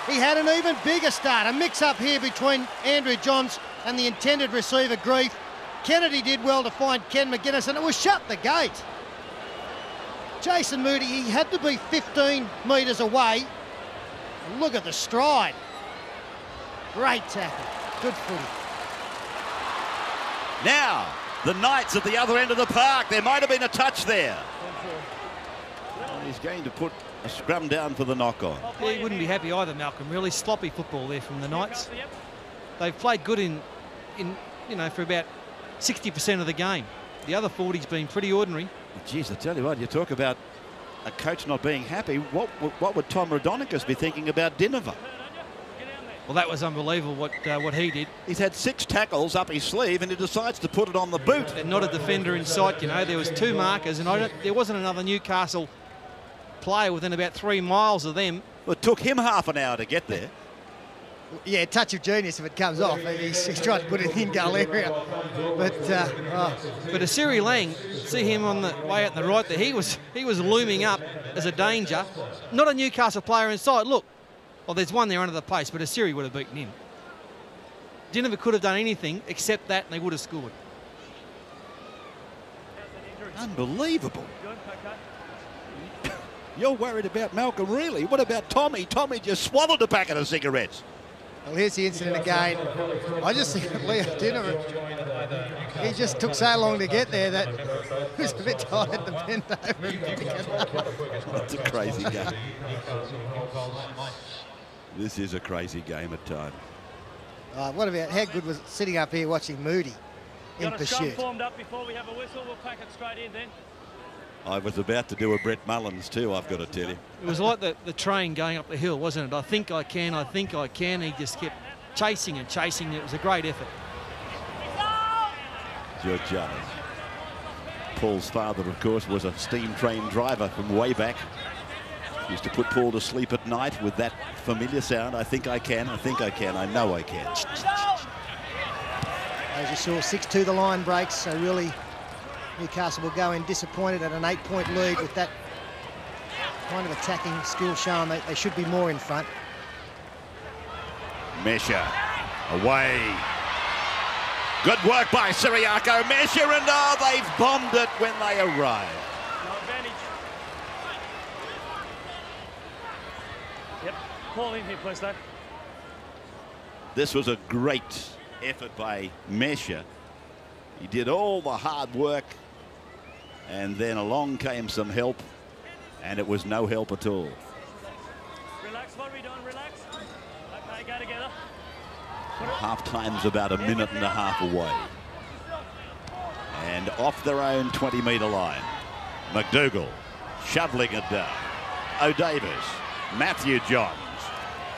he had an even bigger start. A mix-up here between Andrew Johns and the intended receiver, Grief. Kennedy did well to find Ken McGuinness, and it was shut the gate. Jason Moody, he had to be 15 metres away. And look at the stride. Great tackle. Good footy. Now, the Knights at the other end of the park. There might have been a touch there. And he's going to put a scrum down for the knock-on. Yeah, he wouldn't be happy either, Malcolm. Really sloppy football there from the Knights. They've played good in for about 60% of the game. The other 40's been pretty ordinary. Geez, I tell you what, you talk about a coach not being happy. What would Tom Rodonicus be thinking about Dinova? Well, that was unbelievable what he did. He's had 6 tackles up his sleeve and he decides to put it on the boot. And not a defender in sight, you know. There was 2 markers and there wasn't another Newcastle player within about 3 miles of them. Well, it took him half an hour to get there. Yeah, touch of genius if it comes off. He's trying to put it in goal area. But Asiri Lang, see him on the way out the right there. He was looming up as a danger. Not a Newcastle player in sight. Look, well, there's one there under the pace, but Asiri would have beaten him. Dinova could have done anything except that, and they would have scored. Unbelievable. You're worried about Malcolm, really? What about Tommy? Tommy just swallowed a packet of cigarettes. Well, here's the incident again. I just think Leo Dinova, he just took so long to get there that he was a bit tired to bend over and pick it up. It's a crazy game. This is a crazy game at times. What about how good was it sitting up here watching Moody in Got a pursuit? scrum formed up before we have a whistle. We'll pack it straight in then. I was about to do a Brett Mullins too, I've got to tell you. It was like the train going up the hill, wasn't it? I think I can, I think I can. He just kept chasing and chasing. It was a great effort. George Jarvis. Paul's father, of course, was a steam train driver from way back. Used to put Paul to sleep at night with that familiar sound. I think I can, I think I can, I know I can. As you saw, 6-2 the line breaks, so really Newcastle will go in disappointed at an 8-point lead with that kind of attacking skill shown. They should be more in front. Mesha away. Good work by Siriaco. Mesha, and they've bombed it when they arrive. No advantage. Yep, call in here, please, Dave. This was a great effort by Mesha. He did all the hard work, and then along came some help, and it was no help at all. Relax, what are we doing? Relax. Okay, go together. Half-time's about a minute and a half away. And off their own 20-metre line. McDougall shoveling it down. O'Davis, Matthew Johns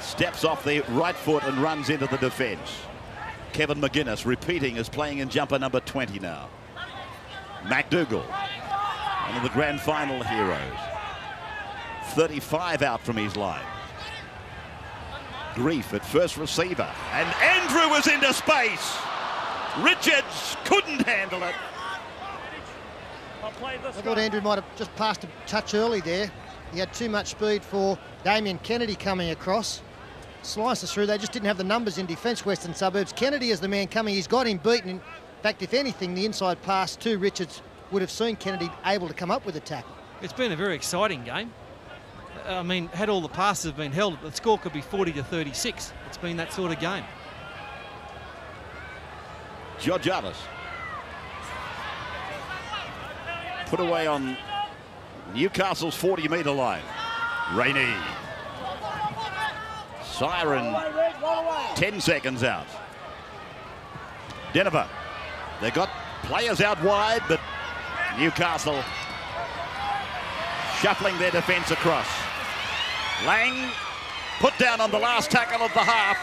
steps off the right foot and runs into the defence. Kevin McGuinness repeating as playing in jumper number 20 now. McDougall, one of the grand final heroes. 35 out from his line. Grief at first receiver, and Andrew was into space. Richards couldn't handle it. I thought Andrew might have just passed a touch early there. He had too much speed for Damien Kennedy coming across. Slices through, they just didn't have the numbers in defence, Western Suburbs. Kennedy is the man coming, he's got him beaten. In fact, if anything, the inside pass to Richards would have seen Kennedy able to come up with a tackle. It's been a very exciting game. I mean, had all the passes been held, the score could be 40-36. It's been that sort of game. Georgiadis. Put away on Newcastle's 40-metre line. Rainey. Siren. 10 seconds out. Denver. They got players out wide, but Newcastle shuffling their defence across. Lang put down on the last tackle of the half.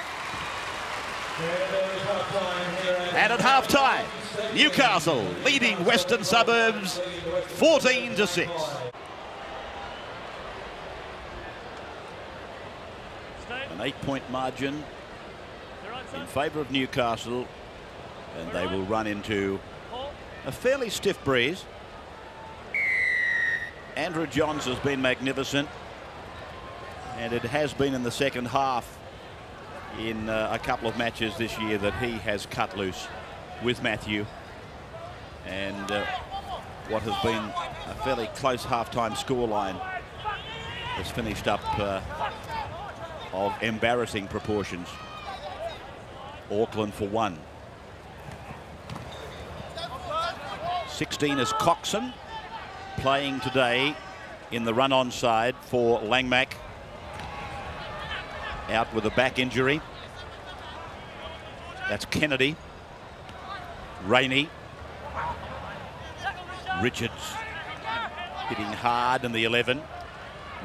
And at half-time, Newcastle leading Western Suburbs 14-6. An 8-point margin in favour of Newcastle, and they will run into a fairly stiff breeze. Andrew Johns has been magnificent, and it has been in the second half in a couple of matches this year that he has cut loose with Matthew, and what has been a fairly close half-time scoreline has finished up of embarrassing proportions. Auckland for 1. 16 is Coxon, playing today in the run-on side for Langmack, out with a back injury. That's Kennedy. Rainey. Richards hitting hard in the 11.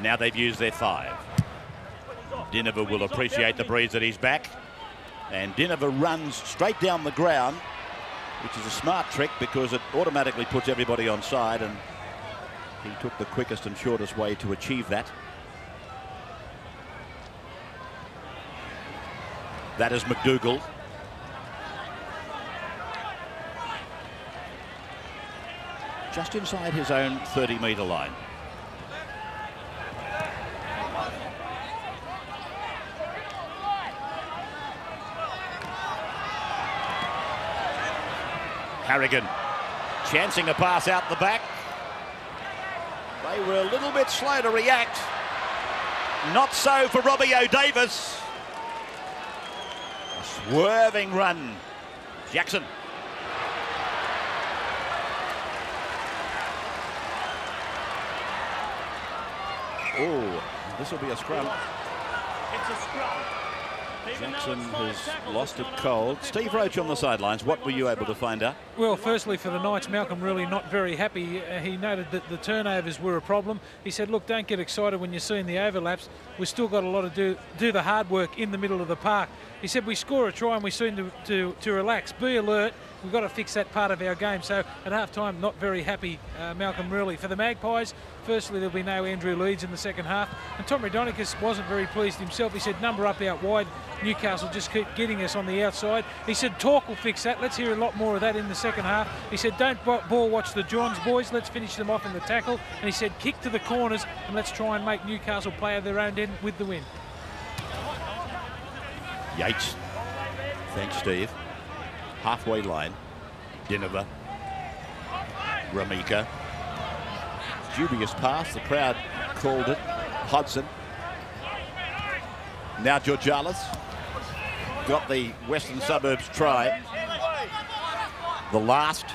Now they've used their 5. Dinova will appreciate the breeze that he's back, and Dinova runs straight down the ground, which is a smart trick because it automatically puts everybody on side, and he took the quickest and shortest way to achieve that. That is McDougall. Just inside his own 30-metre line. Harrigan chancing a pass out the back. They were a little bit slow to react. Not so for Robbie O'Davis. A swerving run. Jackson. Oh, this will be a scrum. It's a scrum. Jackson has lost it cold. Steve Roach on the sidelines. What were you able to find out? Well, firstly, for the Knights, Malcolm really not very happy. He noted that the turnovers were a problem. He said, look, don't get excited when you're seeing the overlaps. We've still got a lot to do the hard work in the middle of the park. He said, we score a try and we seem to relax. Be alert. We've got to fix that part of our game. So at half-time, not very happy, Malcolm really. For the Magpies, firstly, there'll be no Andrew Leeds in the second half. And Tom Riodonikis wasn't very pleased himself. He said, number up out wide. Newcastle just keep getting us on the outside. He said, talk will fix that. Let's hear a lot more of that in the second half. He said, don't ball watch the Johns, boys. Let's finish them off in the tackle. And he said, kick to the corners and let's try and make Newcastle play at their own end with the win. Yates. Thanks, Steve. Halfway line. Dinova. Ramika. Dubious pass. The crowd called it. Hodson. Now Georgiadis got the Western Suburbs try. The last.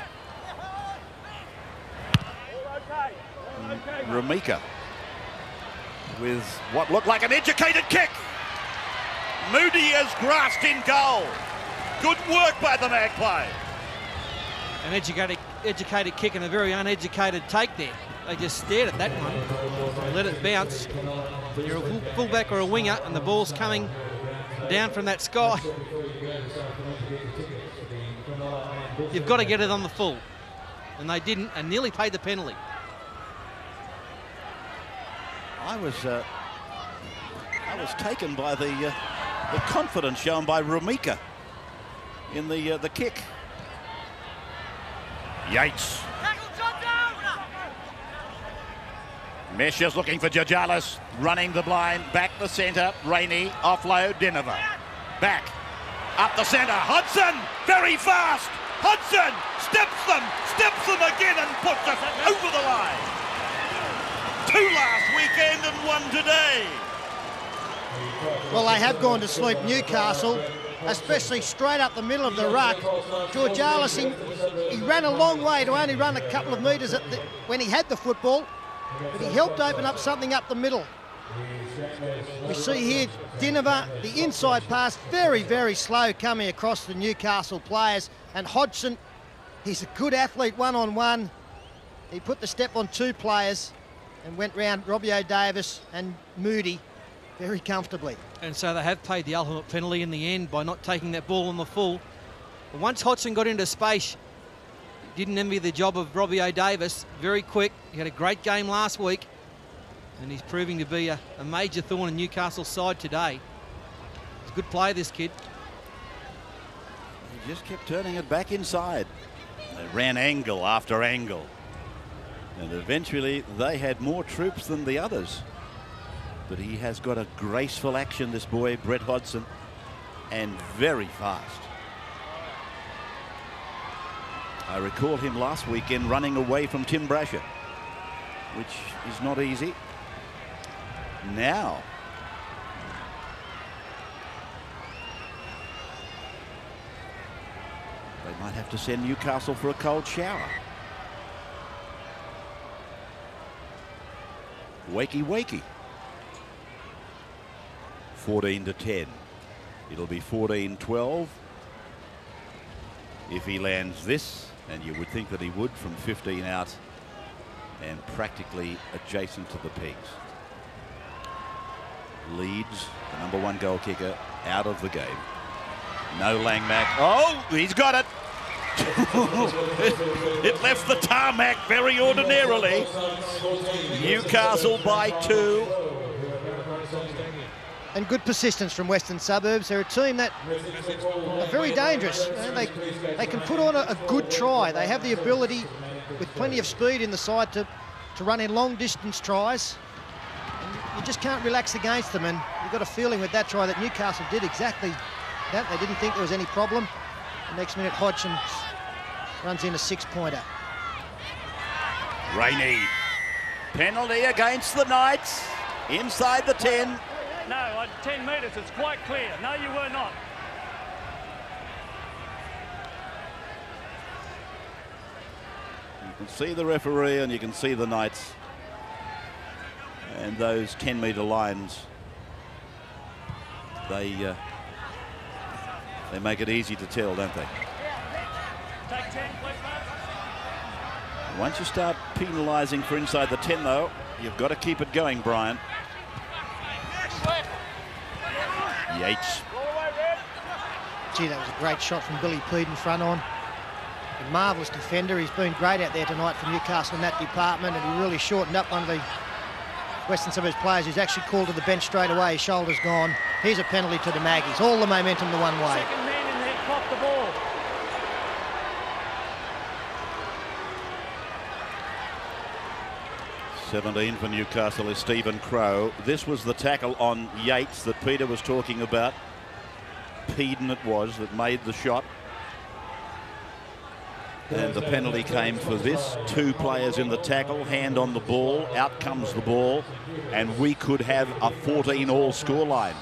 Ramika with what looked like an educated kick. Moody is grasped in goal. Good work by the Magpies. An educated kick and a very uneducated take there. They just stared at that one, let it bounce. You're a fullback or a winger and the ball's coming down from that sky. You've got to get it on the full. And they didn't, and nearly paid the penalty. I was taken by the confidence shown by Ramika in the kick. Yates. Mesh is looking for Georgiadis, running the blind, back the centre, Rainey, offload, Dinova. Back, up the centre, Hodson, very fast, Hodson, steps them again and puts it over the line. 2 last weekend and 1 today. Well, they have gone to sleep, Newcastle, especially straight up the middle of the ruck. Georgalis, he ran a long way to only run a couple of metres when he had the football, but he helped open up something up the middle. We see here Dinova, the inside pass, very, very slow coming across the Newcastle players. And Hodgson, he's a good athlete one-on-one. He put the step on 2 players and went round Robbie O'Davis and Moody very comfortably. And so they have paid the ultimate penalty in the end by not taking that ball on the full. But once Hodgson got into space, didn't envy the job of Robbie O'Davis. Very quick. He had a great game last week, and he's proving to be a major thorn in Newcastle's side today. He's a good player, this kid. He just kept turning it back inside. They ran angle after angle. And eventually they had more troops than the others. But he has got a graceful action, this boy, Brett Hodgson, and very fast. I recall him last weekend running away from Tim Brasher, which is not easy. Now, they might have to send Newcastle for a cold shower. Wakey, wakey. 14-10. It'll be 14-12 if he lands this, and you would think that he would from 15 out and practically adjacent to the pegs. Leeds, the #1 goal kicker, out of the game. No Langmack. Oh, he's got it. It left the tarmac very ordinarily. Newcastle by 2. And good persistence from Western Suburbs. They're a team that are very dangerous. You know, they can put on a good try. They have the ability, with plenty of speed in the side, to run in long distance tries. And you just can't relax against them. And you've got a feeling with that try that Newcastle did exactly that. They didn't think there was any problem. The next minute, Hodgson runs in a 6-pointer. Rainey. Penalty against the Knights. Inside the 10. No, at 10 metres, it's quite clear. No, you were not. You can see the referee and you can see the Knights. And those 10-metre lines, they make it easy to tell, don't they? Take 10, please, mate. Once you start penalising for inside the 10, though, you've got to keep it going, Brian. Yates. Gee, that was a great shot from Billy Peden front on. A marvellous defender. He's been great out there tonight for Newcastle in that department, and he really shortened up one of the Western Suburbs players who's actually called to the bench straight away. His shoulder's gone. Here's a penalty to the Magpies. All the momentum the one way. Second man in there clocked the ball. $17 for Newcastle is Stephen Crow. This was the tackle on Yates that Peter was talking about. Peden it was that made the shot. And the penalty came for this. 2 players in the tackle, hand on the ball, out comes the ball, and we could have a 14-all scoreline.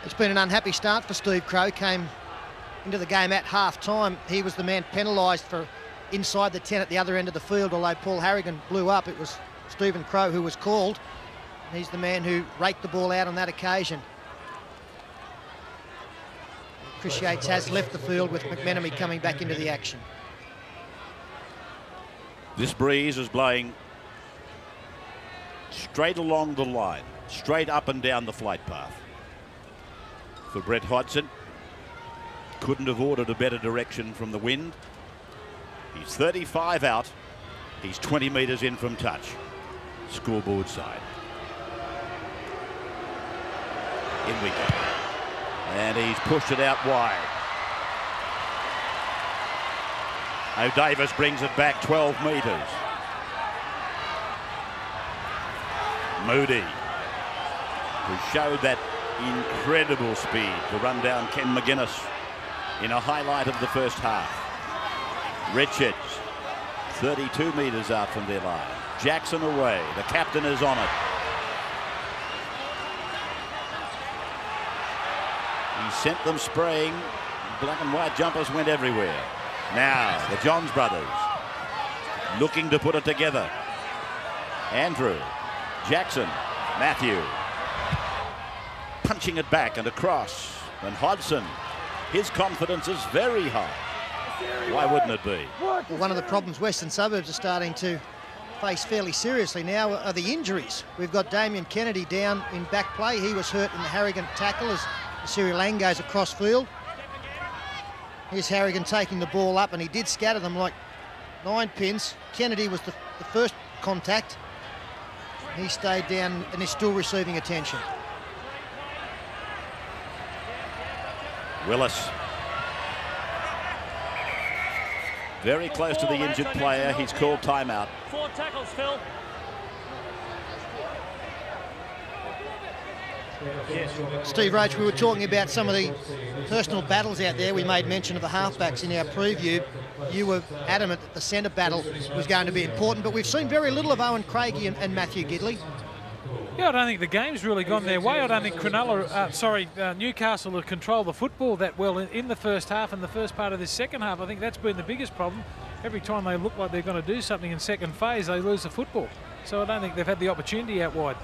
It's been an unhappy start for Steve Crow. Came into the game at half-time. He was the man penalised for inside the 10 at the other end of the field, although Paul Harrigan blew up. It was Stephen Crow who was called. He's the man who raked the ball out on that occasion. Chris Yates has left the field with McMenemy coming back into the action. This breeze is blowing straight along the line, straight up and down the flight path. For Brett Hodgson, couldn't have ordered a better direction from the wind. He's 35 out. He's 20 metres in from touch. Scoreboard side. In we go. And he's pushed it out wide. O'Davis brings it back 12 metres. Moody, who showed that incredible speed to run down Ken McGuinness in a highlight of the first half. Richards, 32 metres out from their line. Jackson away. The captain is on it. He sent them spraying. Black and white jumpers went everywhere. Now the Johns brothers looking to put it together. Andrew, Jackson, Matthew punching it back and across. And Hodgson, his confidence is very high. Why wouldn't it be? Well, one of the problems Western Suburbs are starting to face fairly seriously now are the injuries. We've got Damien Kennedy down in back play. He was hurt in the Harrigan tackle as Siri Lang goes across field. Here's Harrigan taking the ball up, and he did scatter them like 9 pins. Kennedy was the first contact. He stayed down and is still receiving attention. Willis. Very close to the injured player. He's called timeout. 4 tackles, Phil. Steve Roach, we were talking about some of the personal battles out there. We made mention of the halfbacks in our preview. You were adamant that the centre battle was going to be important, but we've seen very little of Owen Craigie and Matthew Gidley. Yeah, I don't think the game's really gone their way. I don't think Newcastle have controlled the football that well in the first half and the first part of this second half. I think that's been the biggest problem. Every time they look like they're going to do something in second phase, they lose the football. So I don't think they've had the opportunity out wide.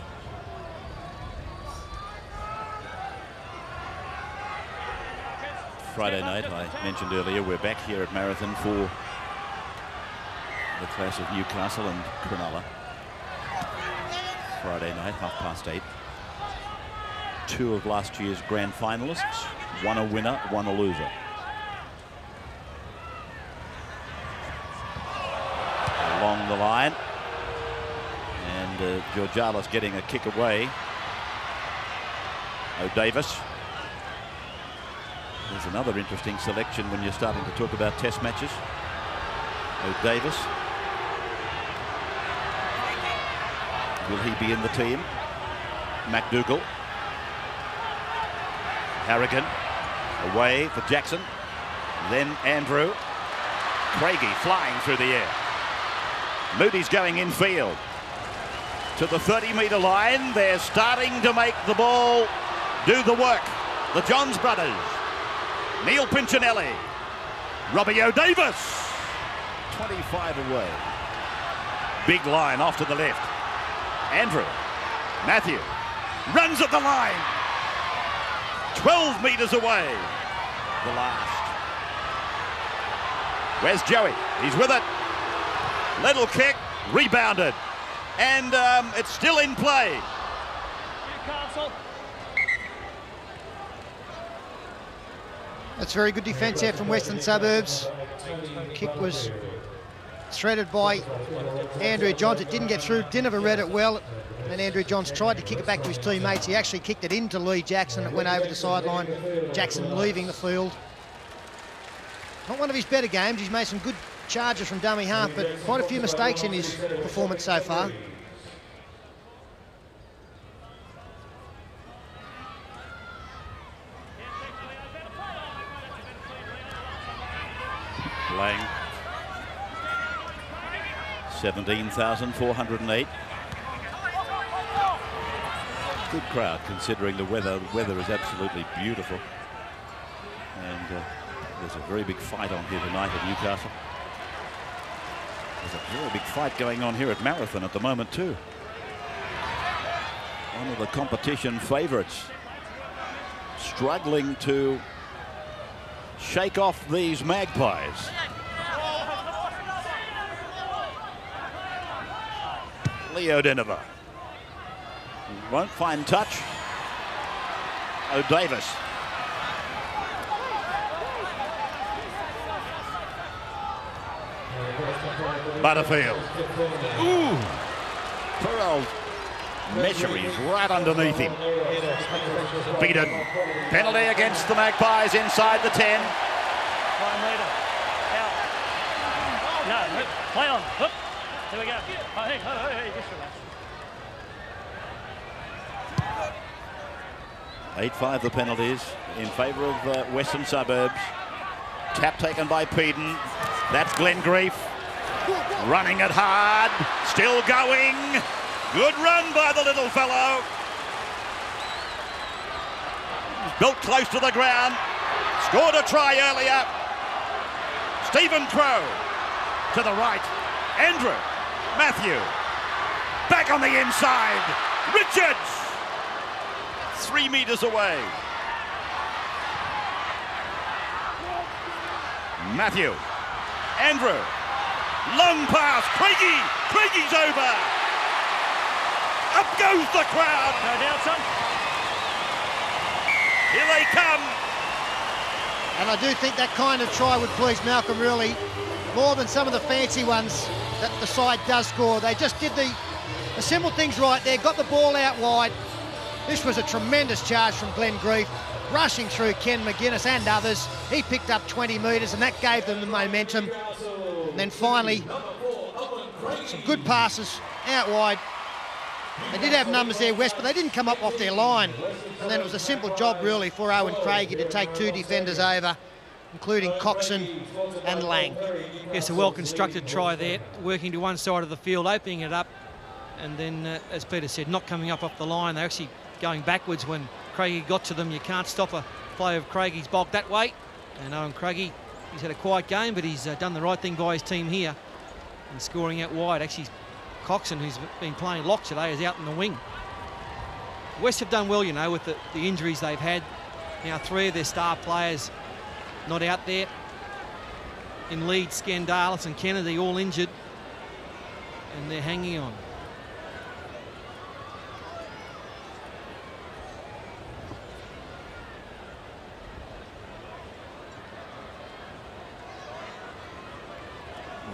Friday night, I mentioned earlier, we're back here at Marathon for the clash of Newcastle and Cronulla. Friday night, 8:30. 2 of last year's grand finalists, 1 a winner, 1 a loser. Along the line, and Georgialis getting a kick away. O'Davis. There's another interesting selection when you're starting to talk about test matches. O'Davis. Will he be in the team? McDougall. Harrigan. Away for Jackson. Then Andrew. Craigie flying through the air. Moody's going in field. To the 30-metre line. They're starting to make the ball do the work. The Johns brothers. Neil Pinchinelli. Robbie O'Davis. 25 away. Big line off to the left. Andrew. Matthew. Runs at the line. 12 metres away. The last. Where's Joey? He's with it. Little kick. Rebounded. And it's still in play. Newcastle. That's very good defence here from Western Suburbs. Kick was threaded by Andrew Johns. It didn't get through. Dinner read it well. And Andrew Johns tried to kick it back to his teammates. He actually kicked it into Lee Jackson. It went over the sideline. Jackson leaving the field. Not one of his better games. He's made some good charges from dummy half, but quite a few mistakes in his performance so far. Lang. 17,408. Good crowd considering the weather. The weather is absolutely beautiful. And there's a very big fight on here tonight at Newcastle. There's a very big fight going on here at Marathon at the moment too. One of the competition favourites struggling to shake off these Magpies. Leo Denver won't find touch. O'Davis. Butterfield. Ooh. Poor old Meshery's right underneath him. Beaten. Penalty against the Magpies inside the 10. 1 metre. Out. No, play on. Whoop. Here we go. Oh, hey, just relax. 8-5 the penalties in favour of Western Suburbs. Tap taken by Peden. That's Glenn Grief. Running it hard, still going. Good run by the little fellow. He's built close to the ground. Scored a try earlier. Stephen Crow to the right. Andrew, Matthew, back on the inside. Richards, 3 metres away. Matthew, Andrew, long pass, Craigy's over. Up goes the crowd. No doubt, son. Here they come. And I do think that kind of try would please Malcolm really more than some of the fancy ones that the side does score. They just did the simple things right there, got the ball out wide. This was a tremendous charge from Glenn Grief, rushing through Ken McGuinness and others. He picked up 20 metres and that gave them the momentum. And then finally, some good passes out wide. They did have numbers there, West, but they didn't come up off their line. And then it was a simple job, really, for Owen Craigie to take 2 defenders over, including Coxon and Lang. Yes, a well-constructed try there, working to one side of the field, opening it up, and then, as Peter said, not coming up off the line. They're actually going backwards when Craigie got to them. You can't stop a play of Craigie's bulk that way. And Owen Craigie, he's had a quiet game, but he's done the right thing by his team here and scoring out wide. Actually, Coxon, who's been playing lock today, is out in the wing. West have done well, you know, with the injuries they've had. Now 3 of their star players not out there. In lead, Scandalis and Kennedy all injured, and they're hanging on.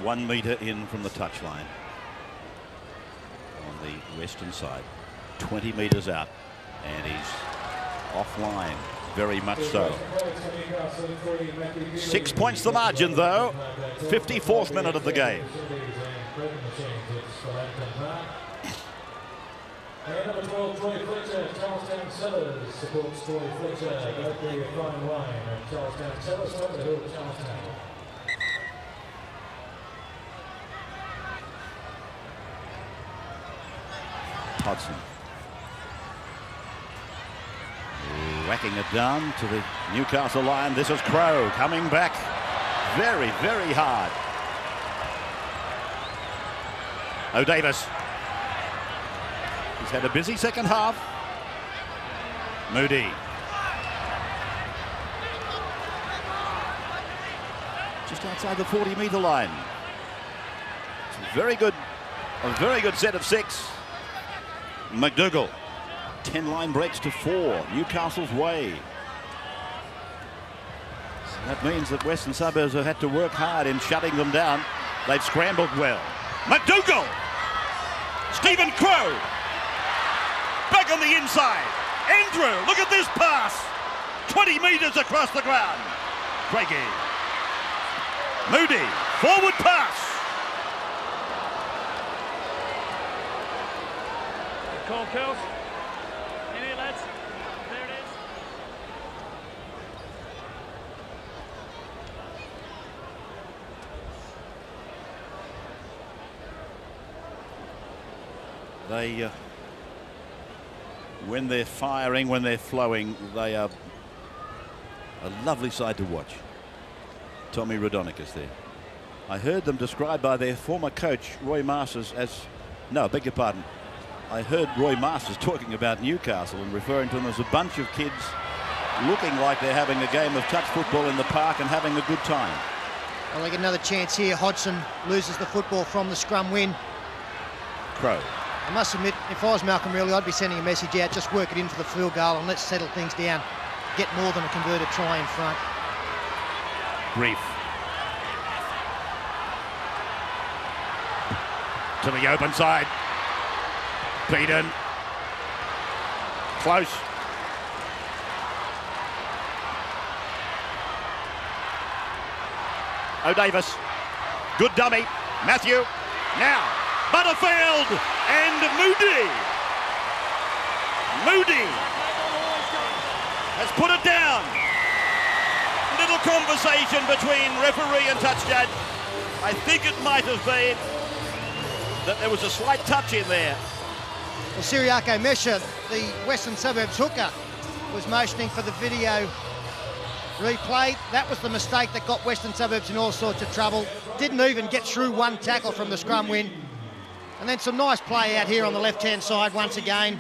One metre in from the touchline on the western side, 20 metres out, and he's offline, very much so. 6 points the margin though, 54th minute of the game. And number 12, Troy Fletcher, Charlestown Sellers supports Troy Fletcher. Both the front line of Charlestown Sellers, top of the hill, Charlestown. Hodson. Whacking it down to the Newcastle line. This is Crow coming back very, very hard. O'Davis. He's had a busy second half. Moody. Just outside the 40-metre line. It's a very good set of 6. McDougall, 10 line breaks to 4, Newcastle's way. So that means that Western Suburbs have had to work hard in shutting them down. They've scrambled well. McDougall, Stephen Crow, back on the inside. Andrew, look at this pass, 20 metres across the ground. Craigie, Moody, forward pass. Call, Kels. In here, lads. There it is. They, when they're firing, when they're flowing, they are a lovely side to watch. Tommy Radonicus there. I heard them described by their former coach, Roy Masters, as, no, I beg your pardon, I heard Roy Masters talking about Newcastle and referring to them as a bunch of kids looking like they're having a game of touch football in the park and having a good time. Well, they get another chance here. Hodgson loses the football from the scrum win. Crow. I must admit, if I was Malcolm Riley, I'd be sending a message out, just work it in for the field goal and let's settle things down. Get more than a converted try in front. Brief. To the open side. Beaton. Close. O'Davis. Good dummy. Matthew. Now. Butterfield and Moody. Moody has put it down. Little conversation between referee and touch judge. I think it might have been that there was a slight touch in there. Well, Siriako Mesha, the Western Suburbs hooker, was motioning for the video replay. That was the mistake that got Western Suburbs in all sorts of trouble. Didn't even get through one tackle from the scrum win. And then some nice play out here on the left-hand side once again.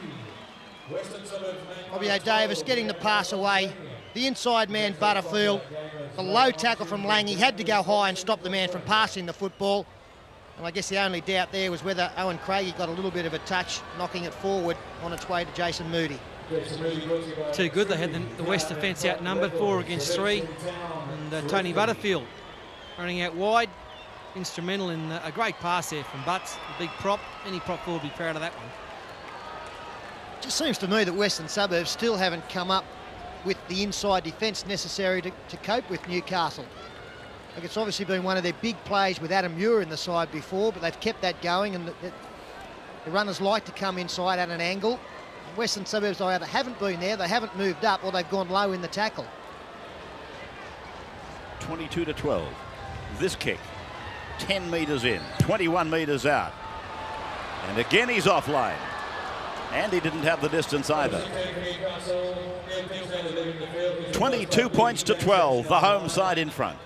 Robbie O'Davis getting the pass away. The inside man, Butterfield. The low tackle from Lang. He had to go high and stop the man from passing the football. And I guess the only doubt there was whether Owen Craigie got a little bit of a touch, knocking it forward on its way to Jason Moody. Too good. They had the West defence outnumbered 4 against 3. And Tony Butterfield running out wide. Instrumental in a great pass there from Butts, the big prop. Any prop will be proud of that one. Just seems to me that Western Suburbs still haven't come up with the inside defence necessary to cope with Newcastle. Like, it's obviously been one of their big plays with Adam Muir in the side before, but they've kept that going, and the runners like to come inside at an angle. Western Suburbs either haven't been there, they haven't moved up, or they've gone low in the tackle. 22-12. This kick, 10 metres in, 21 metres out. And again he's offline. And he didn't have the distance either. 22 points to 12, the home side in front.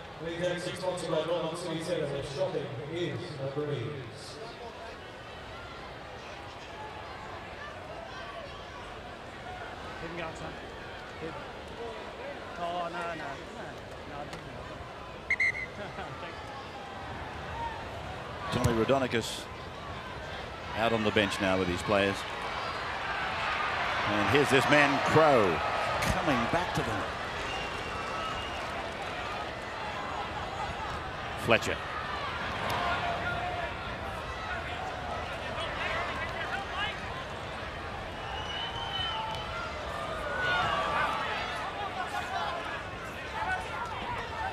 Oh, no. Tommy Raudonikis out on the bench now with his players. And here's this man, Crow, coming back to them. Fletcher.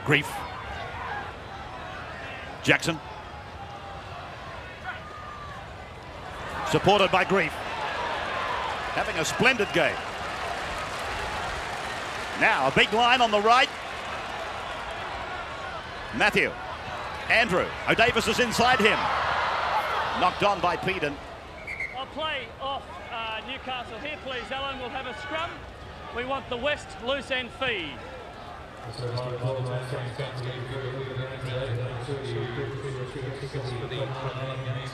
Grief. Jackson. Supported by Grief. Having a splendid game. Now a big line on the right. Matthew. Andrew. O'Davis is inside him. Knocked on by Peden. I'll play off Newcastle here, please, Alan. We'll have a scrum. We want the West loose end feed.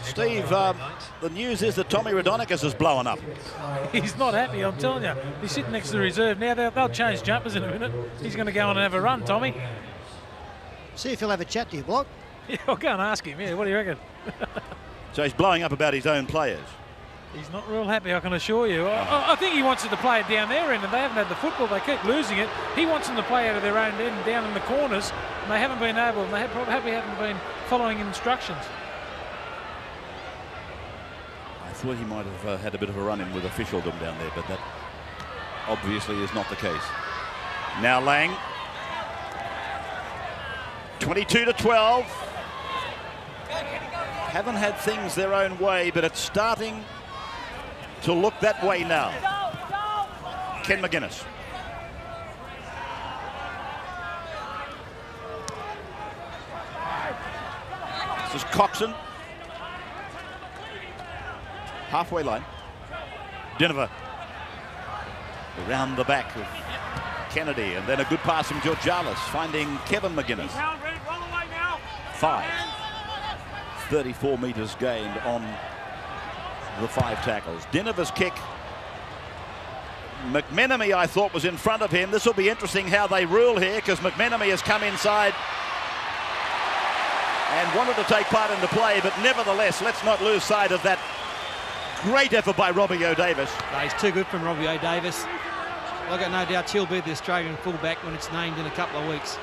Steve, the news is that Tommy Raudonikis is blowing up. He's not happy, I'm telling you. He's sitting next to the reserve now. They'll change jumpers in a minute. He's going to go on and have a run, Tommy. See if he'll have a chat to you, Block. Yeah, I'll go and ask him. Yeah, what do you reckon? So he's blowing up about his own players. He's not real happy, I can assure you. I think he wants it to play it down their end, and they haven't had the football. They keep losing it. He wants them to play out of their own end, down in the corners, and they haven't been able, and they probably haven't been following instructions. I thought he might have had a bit of a run-in with officialdom down there, but that obviously is not the case. Now Lang. 22-12. Haven't had things their own way, but it's starting to look that way now. Ken McGuinness. This is Coxon. Halfway line. Dinover. Around the back of Kennedy, and then a good pass from Georgialis, finding Kevin McGuinness. 5. 34 metres gained on the 5 tackles. Dinover's kick. McMenemy, I thought, was in front of him. This will be interesting how they rule here, because McMenemy has come inside and wanted to take part in the play, but nevertheless, let's not lose sight of that great effort by Robbie O'Davis. No, he's too good from Robbie O'Davis. I've got no doubt he'll be the Australian fullback when it's named in a couple of weeks.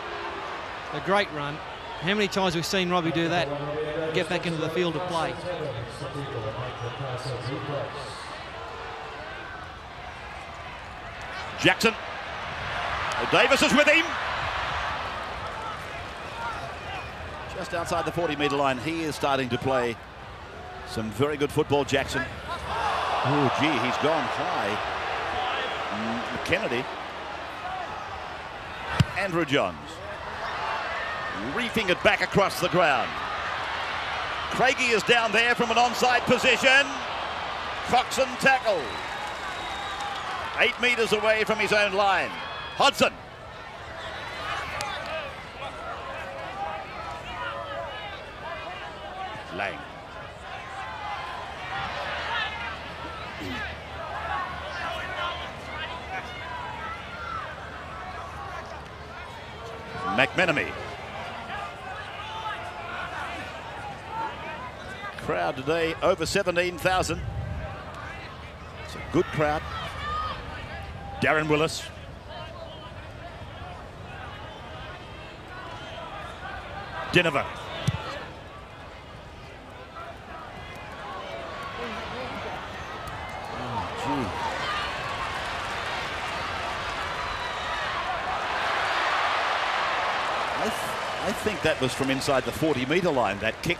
A great run. How many times we've seen Robbie do that? Get back into the field of play. Jackson. O'Davis is with him. Just outside the 40-metre line, he is starting to play some very good football, Jackson. Oh, gee, he's gone high. Kennedy. Andrew Johns. Reefing it back across the ground. Craigie is down there from an onside position. Coxon tackle. 8 metres away from his own line. Hodson. Lang. McMenemy. Crowd today over 17,000. It's a good crowd. Darren Willis. Dinover. I think that was from inside the 40-metre line, that kick.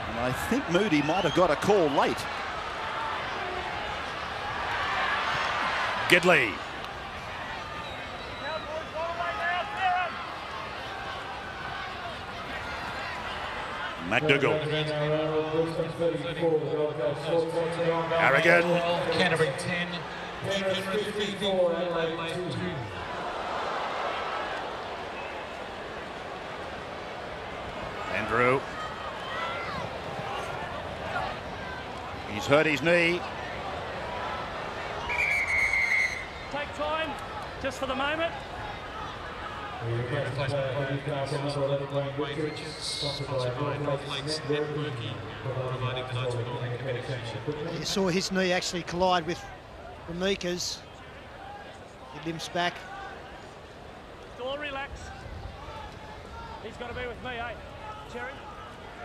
And I think Moody might have got a call late. Gidley. McDougall. Harrigan. Canterbury 10. Penrith 54. Adelaide 2. Andrew. He's hurt his knee. Take time, just for the moment. Wayne Richards, sponsored by North Lakes Networking, providing the notes with all the communication. You saw his knee actually collide with Ramika's. He limps back. All relax. He's got to be with me, eh? Cherry?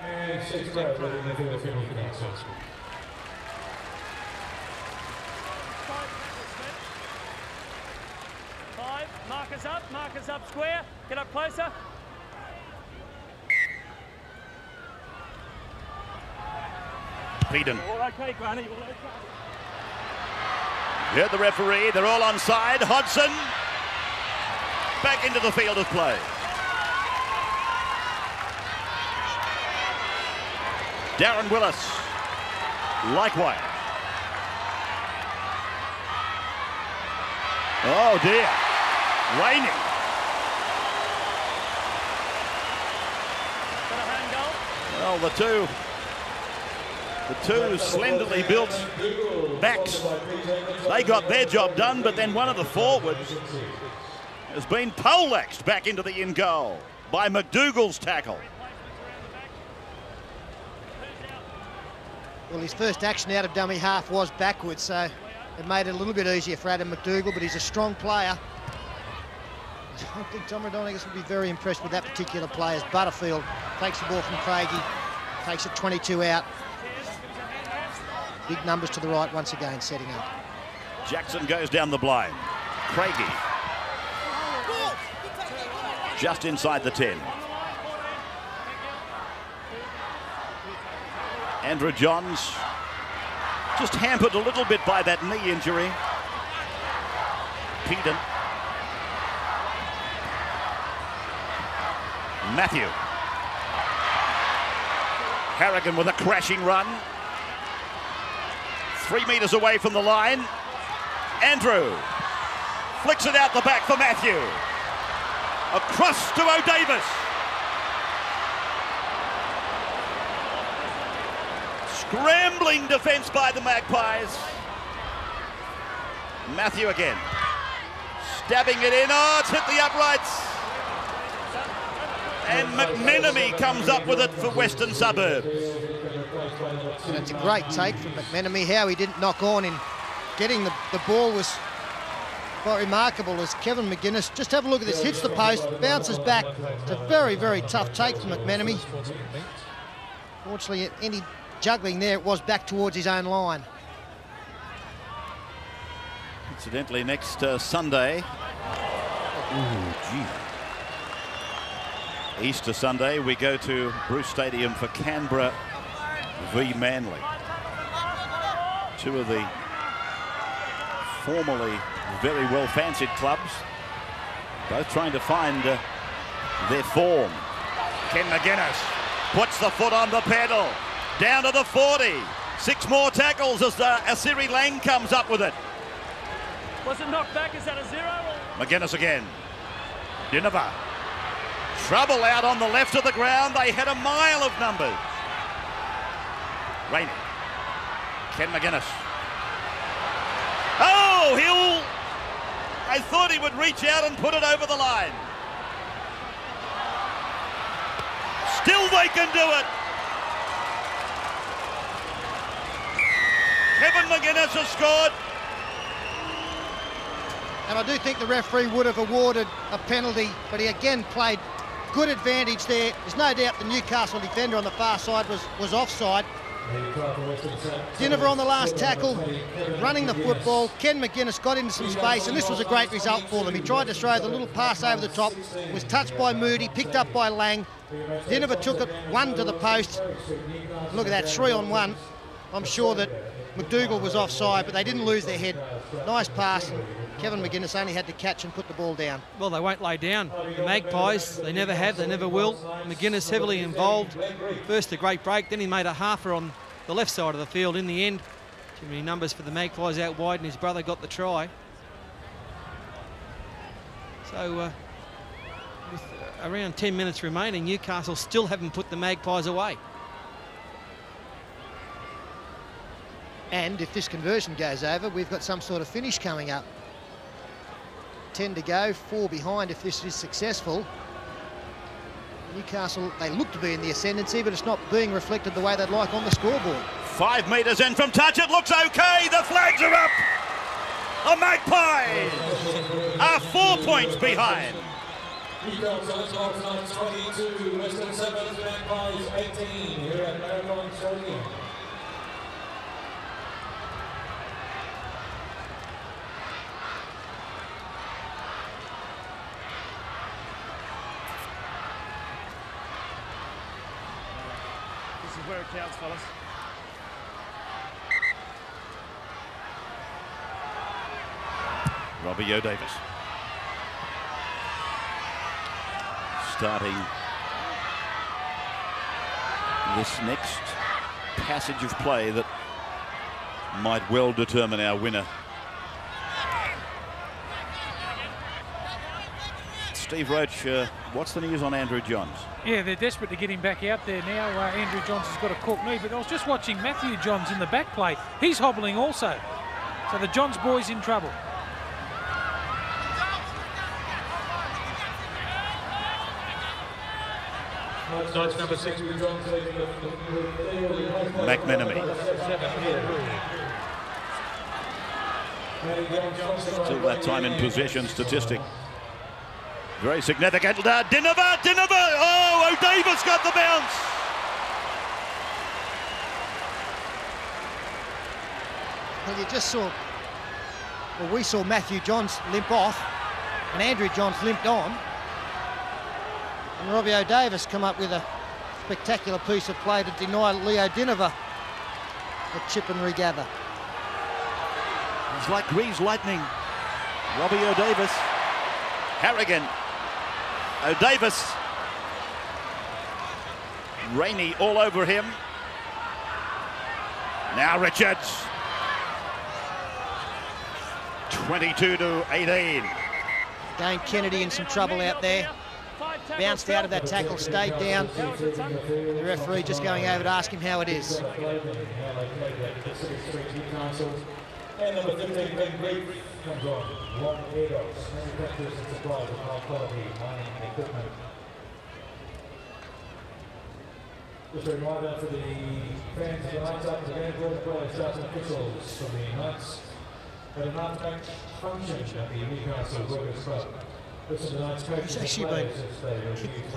And 6 rows, ready to do the field for that. Five, markers up, square. Get up closer. Peden. All okay, Granny, all okay. Heard the referee, they're all onside. Hodson back into the field of play. Darren Willis, likewise. Oh dear, raining. Got a hand goal. Well, the two slenderly built backs, they got their job done, but then one of the forwards has been poleaxed back into the in goal by McDougall's tackle. Well, his first action out of dummy half was backwards, so it made it a little bit easier for Adam McDougall, but he's a strong player. I think Tom Rodriguez will be very impressed with that particular play as Butterfield takes the ball from Craigie, takes it 22 out. Big numbers to the right once again, setting up. Jackson goes down the blind. Craigie just inside the 10. Andrew Johns just hampered a little bit by that knee injury. Peden. Matthew. Harrigan with a crashing run. 3 metres away from the line. Andrew flicks it out the back for Matthew. Across to O'Davis. Scrambling defence by the Magpies. Matthew again. Stabbing it in. Oh, it's hit the uprights. And McMenemy comes up with it for Western Suburbs. And it's a great take from McMenemy. How he didn't knock on in getting the ball was quite remarkable as Kevin McGuinness. Just have a look at this. Hits the post, bounces back. It's a very, very tough take from McMenemy. Fortunately, any juggling there, it was back towards his own line. Incidentally, next Sunday, Easter Sunday, we go to Bruce Stadium for Canberra v Manly. Two of the formerly very well fancied clubs, both trying to find their form. Ken McGuinness Puts the foot on the pedal. Down to the 40. 6 more tackles as Asiri Lang comes up with it. Was it knocked back? Is that a 0? Or? McGuinness again. Dinova. Trouble out on the left of the ground. They had a mile of numbers. Rainey. Ken McGuinness. Oh, I thought he would reach out and put it over the line. Still they can do it. Kevin McGuinness has scored. And I do think the referee would have awarded a penalty, but he again played good advantage there. There's no doubt the Newcastle defender on the far side was offside. Dinova on the last tackle, running the football. Ken McGuinness got into some space, and this was a great result for them. He tried to throw the little pass over the top, was touched by Moody, picked up by Lang. Dinova took it, 1 to the post. Look at that, 3-on-1. I'm sure that McDougall was offside, but they didn't lose their head. Nice pass. Kevin McGuinness only had to catch and put the ball down. Well, they won't lay down. The Magpies, they never have, they never will. McGuinness heavily involved. First a great break, then he made a halfer on the left side of the field. In the end, too many numbers for the Magpies out wide, and his brother got the try. So, with around 10 minutes remaining, Newcastle still haven't put the Magpies away. And if this conversion goes over, we've got some sort of finish coming up. 10 to go, 4 behind if this is successful. Newcastle, they look to be in the ascendancy, but it's not being reflected the way they'd like on the scoreboard. 5 metres in from touch, it looks okay, the flags are up. The Magpies are 4 points behind. Newcastle 22, Western Suburbs Magpies 18 here at Marathon Stadium. Where it counts, fellas. Robbie O'Davis. Starting this next passage of play that might well determine our winner. Steve Roach, what's the news on Andrew Johns? Yeah, they're desperate to get him back out there now. Andrew Johns has got a cork knee, but I was just watching Matthew Johns in the back play. He's hobbling also. So the Johns boys in trouble. Knights number 6. McMenemy. Still that time in possession statistic. Very significant. Dinova! Oh, O'Davis got the bounce. Well, we saw Matthew Johns limp off, and Andrew Johns limped on. And Robbie O'Davis come up with a spectacular piece of play to deny Leo Dinova a chip and regather. It's like greased lightning. Robbie O'Davis. Harrigan. O'Davis. Rainey all over him. Now Richards. 22-18. Again, Kennedy in some trouble out there. Bounced out of that tackle, stayed down. The referee just going over to ask him how it is. And number 15, Ben Greaves, comes on. One Ados, manufacturers and suppliers of high quality mining equipment. Just a reminder for the fans tonight, after the game, brought by staff and officials from the Knights at an after-match function at the Newcastle Workers Club. He's actually been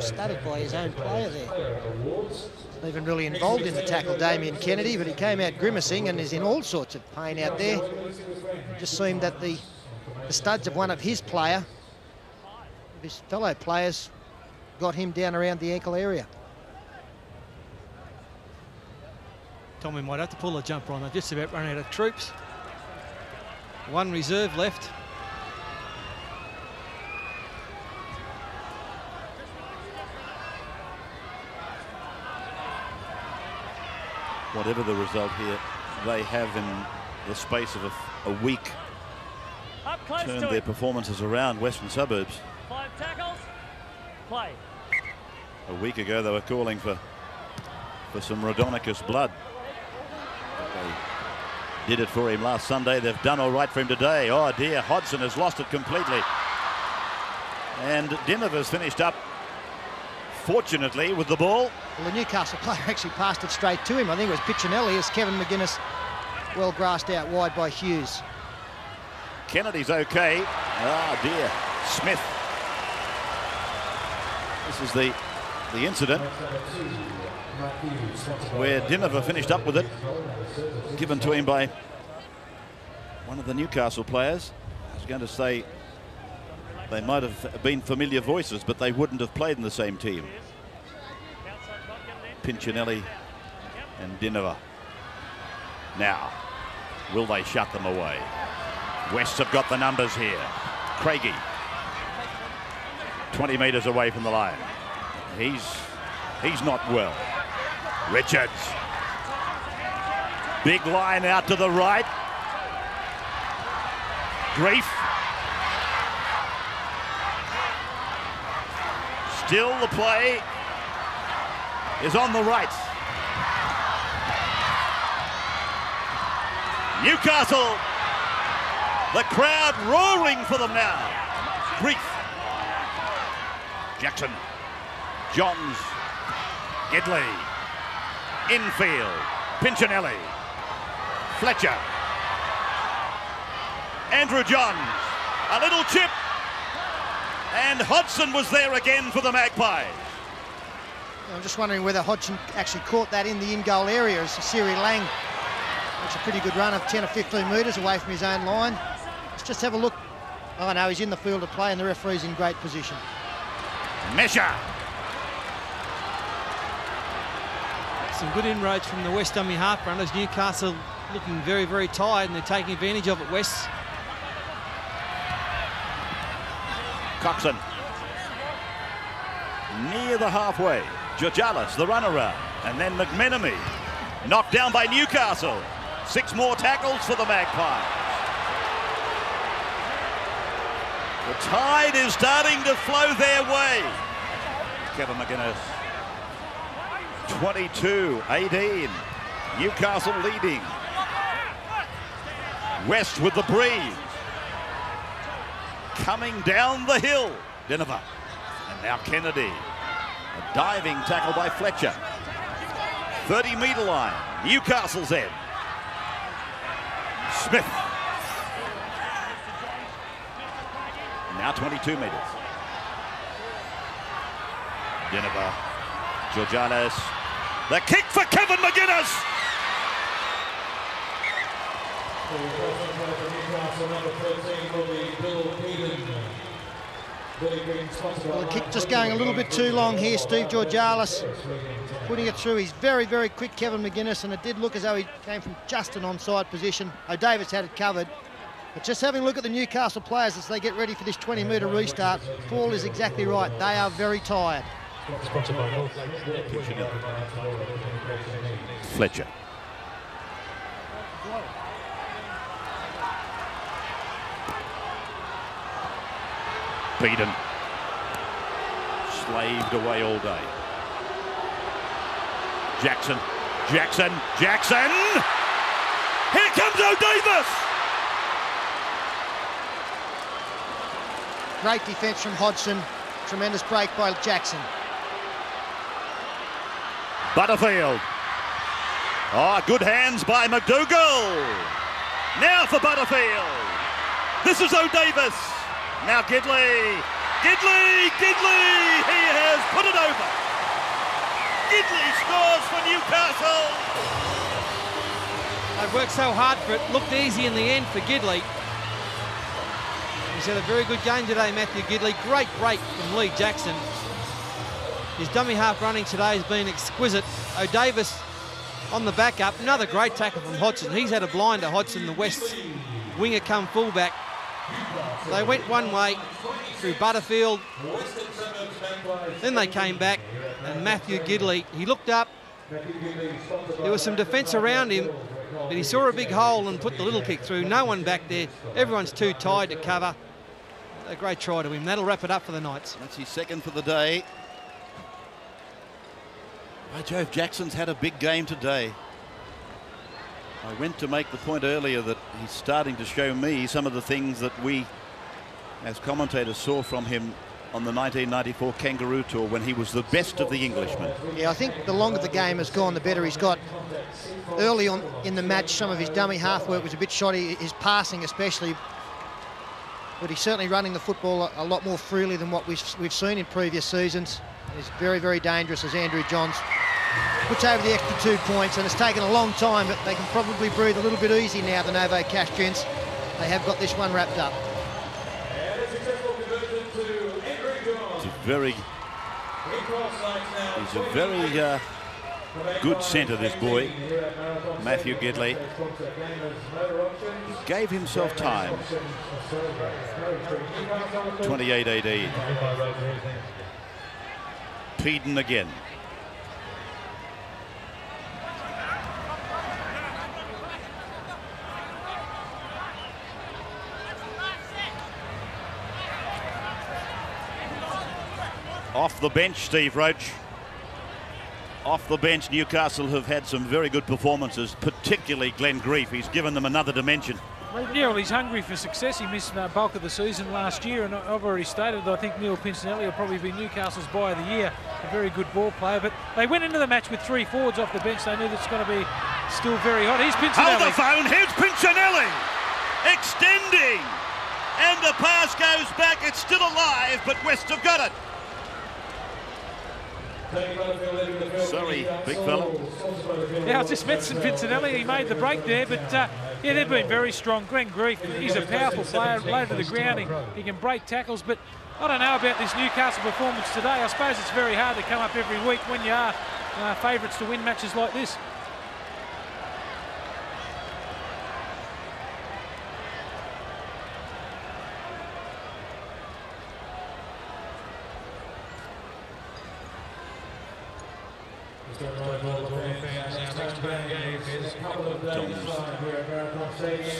studded by his own player there. Not even really involved in the tackle, Damien Kennedy, but he came out grimacing and is in all sorts of pain out there. It just seemed that the studs of one of his fellow players, got him down around the ankle area. Tommy might have to pull a jumper on. They're just about run out of troops. One reserve left. whatever the result here, they have in the space of a week Up close turned to their it. performances around, Western Suburbs. 5 tackles. Play. A week ago they were calling for some Rhodonicus blood. But they did it for him last Sunday. They've done all right for him today. Oh dear, Hodgson has lost it completely. And Dinover's finished up, fortunately, with the ball. Well, the Newcastle player actually passed it straight to him. I think it was Piccinelli, as Kevin McGuinness well grassed out wide by Hughes. Kennedy's okay. Ah dear, Smith. This is the incident where Dinover finished up with it, given to him by one of the Newcastle players. I was going to say they might have been familiar voices, but they wouldn't have played in the same team. Pincinelli and Dinover. Now, will they shut them away? Wests have got the numbers here. Craigie, 20 metres away from the line. He's not well. Richards. Big line out to the right. Grief. Still the play is on the right. Newcastle. The crowd roaring for them now. Grief. Jackson. Johns. Gidley. Infield. Pincinelli. Fletcher. Andrew Johns. A little chip. And Hodgson was there again for the Magpies. I'm just wondering whether Hodgson actually caught that in the in-goal area as Siri Lang makes a pretty good run of 10 or 15 metres away from his own line. Let's just have a look. Oh no, he's in the field of play and the referee's in great position. Mesha. Some good inroads from the West dummy half runners. Newcastle looking very, very tired, and they're taking advantage of it, West. Coxon. Near the halfway. Georgalis, the runaround. And then McMenemy. Knocked down by Newcastle. 6 more tackles for the Magpies. The tide is starting to flow their way. Kevin McGuinness. 22-18. Newcastle leading. West with the breeze. Coming down the hill. Dinover. And now Kennedy. A diving tackle by Fletcher. 30-metre line. Newcastle's end. Smith. Now 22 metres. Dinover. Georgalis. The kick for Kevin McGuinness. Well, the kick just going a little bit too long here. Steve Georgalis putting it through. He's very, very quick, Kevin McGuinness, and it did look as though he came from just an onside position. O'Davis had it covered. But just having a look at the Newcastle players as they get ready for this 20-metre restart, Paul is exactly right. They are very tired. Fletcher. Beaton. Slaved away all day. Jackson. Jackson. Jackson! Here comes O'Davis! Great defence from Hodgson. Tremendous break by Jackson. Butterfield. Oh, good hands by McDougall. Now for Butterfield. This is O'Davis. Now Gidley. Gidley. Gidley. He has put it over. Gidley scores for Newcastle. They've worked so hard for it. Looked easy in the end for Gidley. He's had a very good game today, Matthew Gidley. Great break from Lee Jackson. His dummy half running today has been exquisite. O'Davis on the back up. Another great tackle from Hodgson. He's had a blinder, Hodgson, the West winger come fullback. They went one way through Butterfield. Then they came back, and Matthew Gidley, he looked up, There was some defence around him, but he saw a big hole and put the little kick through. No one back there. Everyone's too tired to cover. A great try to him. That'll wrap it up for the Knights. That's his second for the day. By Jove, Jackson's had a big game today. I went to make the point earlier that he's starting to show me some of the things that we, as commentators, saw from him on the 1994 Kangaroo Tour when he was the best of the Englishmen. Yeah, I think the longer the game has gone, the better he's got. Early on in the match, some of his dummy half work was a bit shoddy, his passing especially. But he's certainly running the football a lot more freely than what we've seen in previous seasons. He's very, very dangerous as Andrew Johns puts over the extra 2 points, and it's taken a long time, but they can probably breathe a little bit easy now, the Novo Cash gents. They have got this one wrapped up. He's a very good centre, this boy, Matthew Gidley. He gave himself time. 28 AD. Peden again. Off the bench, Steve Roach. Off the bench, Newcastle have had some very good performances, particularly Glenn Grief. He's given them another dimension. Yeah, well, he's hungry for success. He missed the bulk of the season last year, and I've already stated that I think Neil Pincinelli will probably be Newcastle's Buy of the Year. A very good ball player, but they went into the match with 3 forwards off the bench. They knew that's going to be still very hot. Here's Pincinelli. Hold the phone, here's Pincinelli. Extending. And the pass goes back. It's still alive, but West have got it. Sorry, big fella. Yeah, I just mentioned Pincinelli. He made the break there, but yeah, they've been very strong. Glenn Grief, he's a powerful player, low to the ground. He can break tackles, but I don't know about this Newcastle performance today. I suppose it's very hard to come up every week when you are favourites to win matches like this.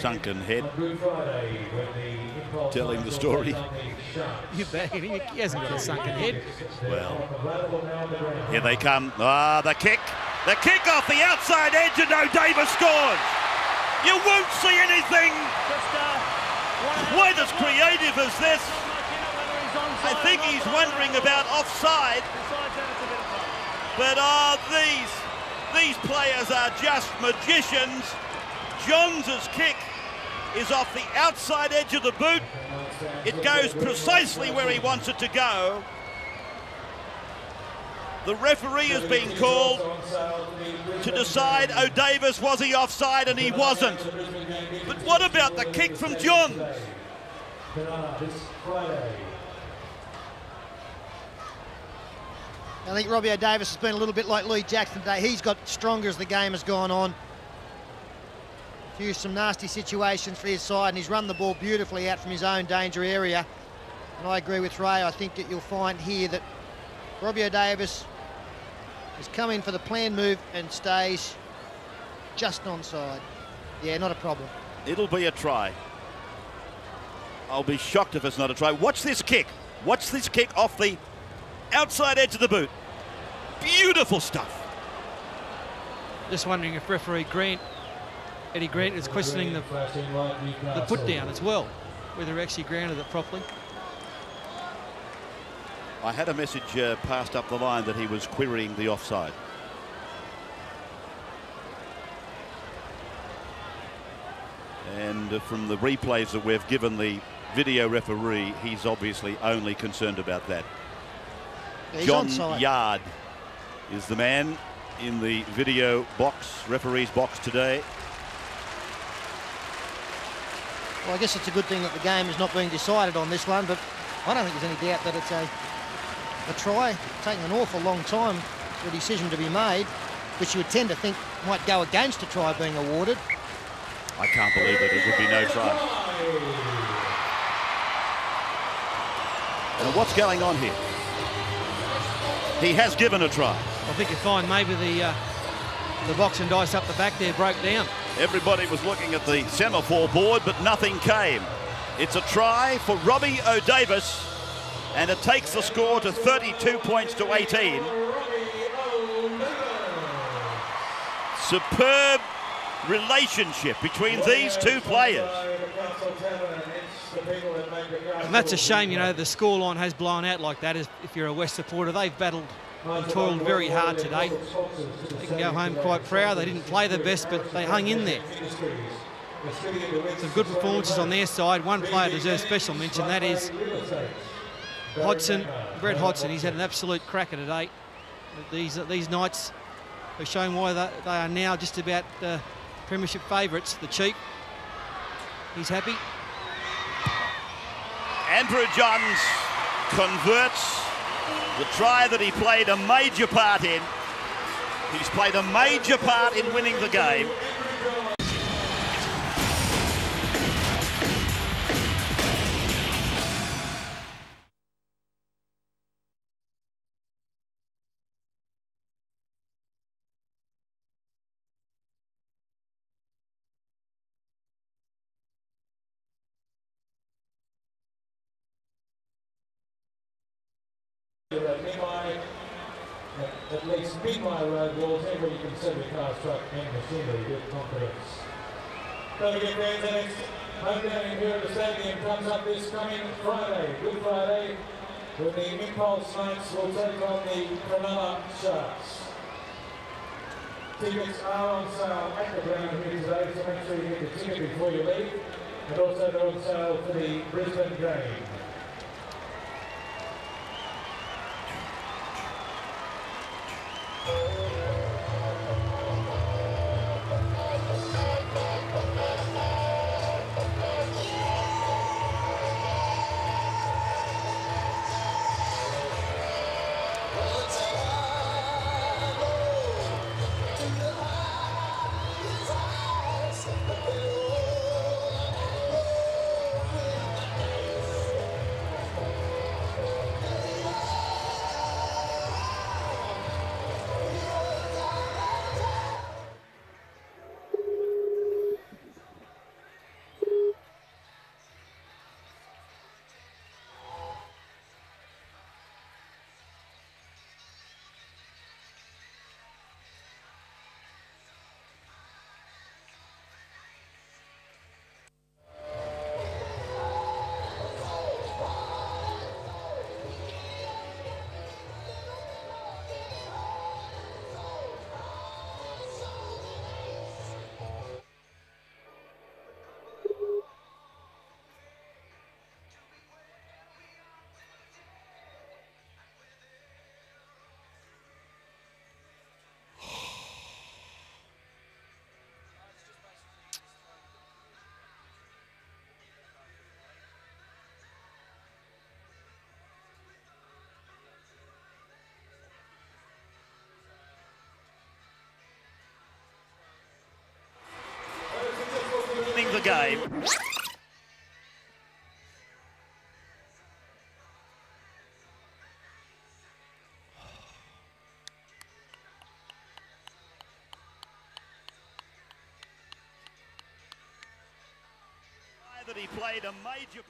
Sunken head telling the story. He hasn't got a sunken head. Well, here they come. Ah, the kick off the outside edge, and O'Davis scores. You won't see anything quite as creative as this. I think he's wondering about offside. But these players are just magicians. Johns' kick is off the outside edge of the boot. It goes precisely where he wants it to go. The referee is being called to decide O'Davis, was he offside, and he wasn't. But what about the kick from Johns? I think Robbie O'Davis has been a little bit like Lee Jackson today. He's got stronger as the game has gone on. Some nasty situations for his side, and he's run the ball beautifully out from his own danger area. And I agree with Ray. I think that you'll find here that Robbie O'Davis has come in for the planned move and stays just onside. Yeah, not a problem. It'll be a try. I'll be shocked if it's not a try. Watch this kick. Watch this kick off the outside edge of the boot. Beautiful stuff. Just wondering if referee Eddie Grant is questioning the put down as well, whether he actually grounded it properly. I had a message passed up the line that he was querying the offside. And from the replays that we've given the video referee, he's obviously only concerned about that. Yeah, John onside. Yard is the man in the video box, referee's box today. Well, I guess it's a good thing that the game is not being decided on this one, but I don't think there's any doubt that it's a try. It's taking an awful long time for a decision to be made, which you would tend to think might go against a try being awarded. I can't believe it. It would be no try. And what's going on here? He has given a try. I think you find maybe the the box and dice up the back there broke down. Everybody was looking at the semaphore board, but nothing came. It's a try for Robbie O'Davis, and it takes the score to 32 points to 18. Superb relationship between these two players. And that's a shame, you know, the scoreline has blown out like that. If you're a West supporter, they've battled and toiled very hard today. They can go home quite proud. They didn't play the best, but they hung in there. Some good performances on their side. One player deserves special mention, that is Hodgson, Brett Hodgson. He's had an absolute cracker today. These Knights have shown why they are now just about premiership favourites. The Chief, he's happy. Andrew Johns converts the try that he played a major part in. He's played a major part in winning the game. At least mid-my road walls, everywhere you can see the cars, truck and machinery with confidence. Don't forget fans, the next home game here at the stadium comes up this coming Friday, Good Friday, when the Impulse Knights will take on the Cronulla Sharks. Tickets are on sale at the ground here today, so make sure you get the ticket before you leave, and also they're on sale for the Brisbane game. The game. That he played a major.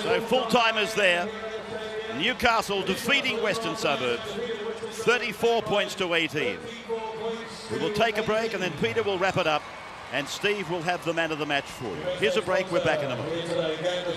So full-timers there. Newcastle defeating Western Suburbs, 34 points to 18. We will take a break and then Peter will wrap it up and Steve will have the man of the match for you. Here's a break, we're back in a moment.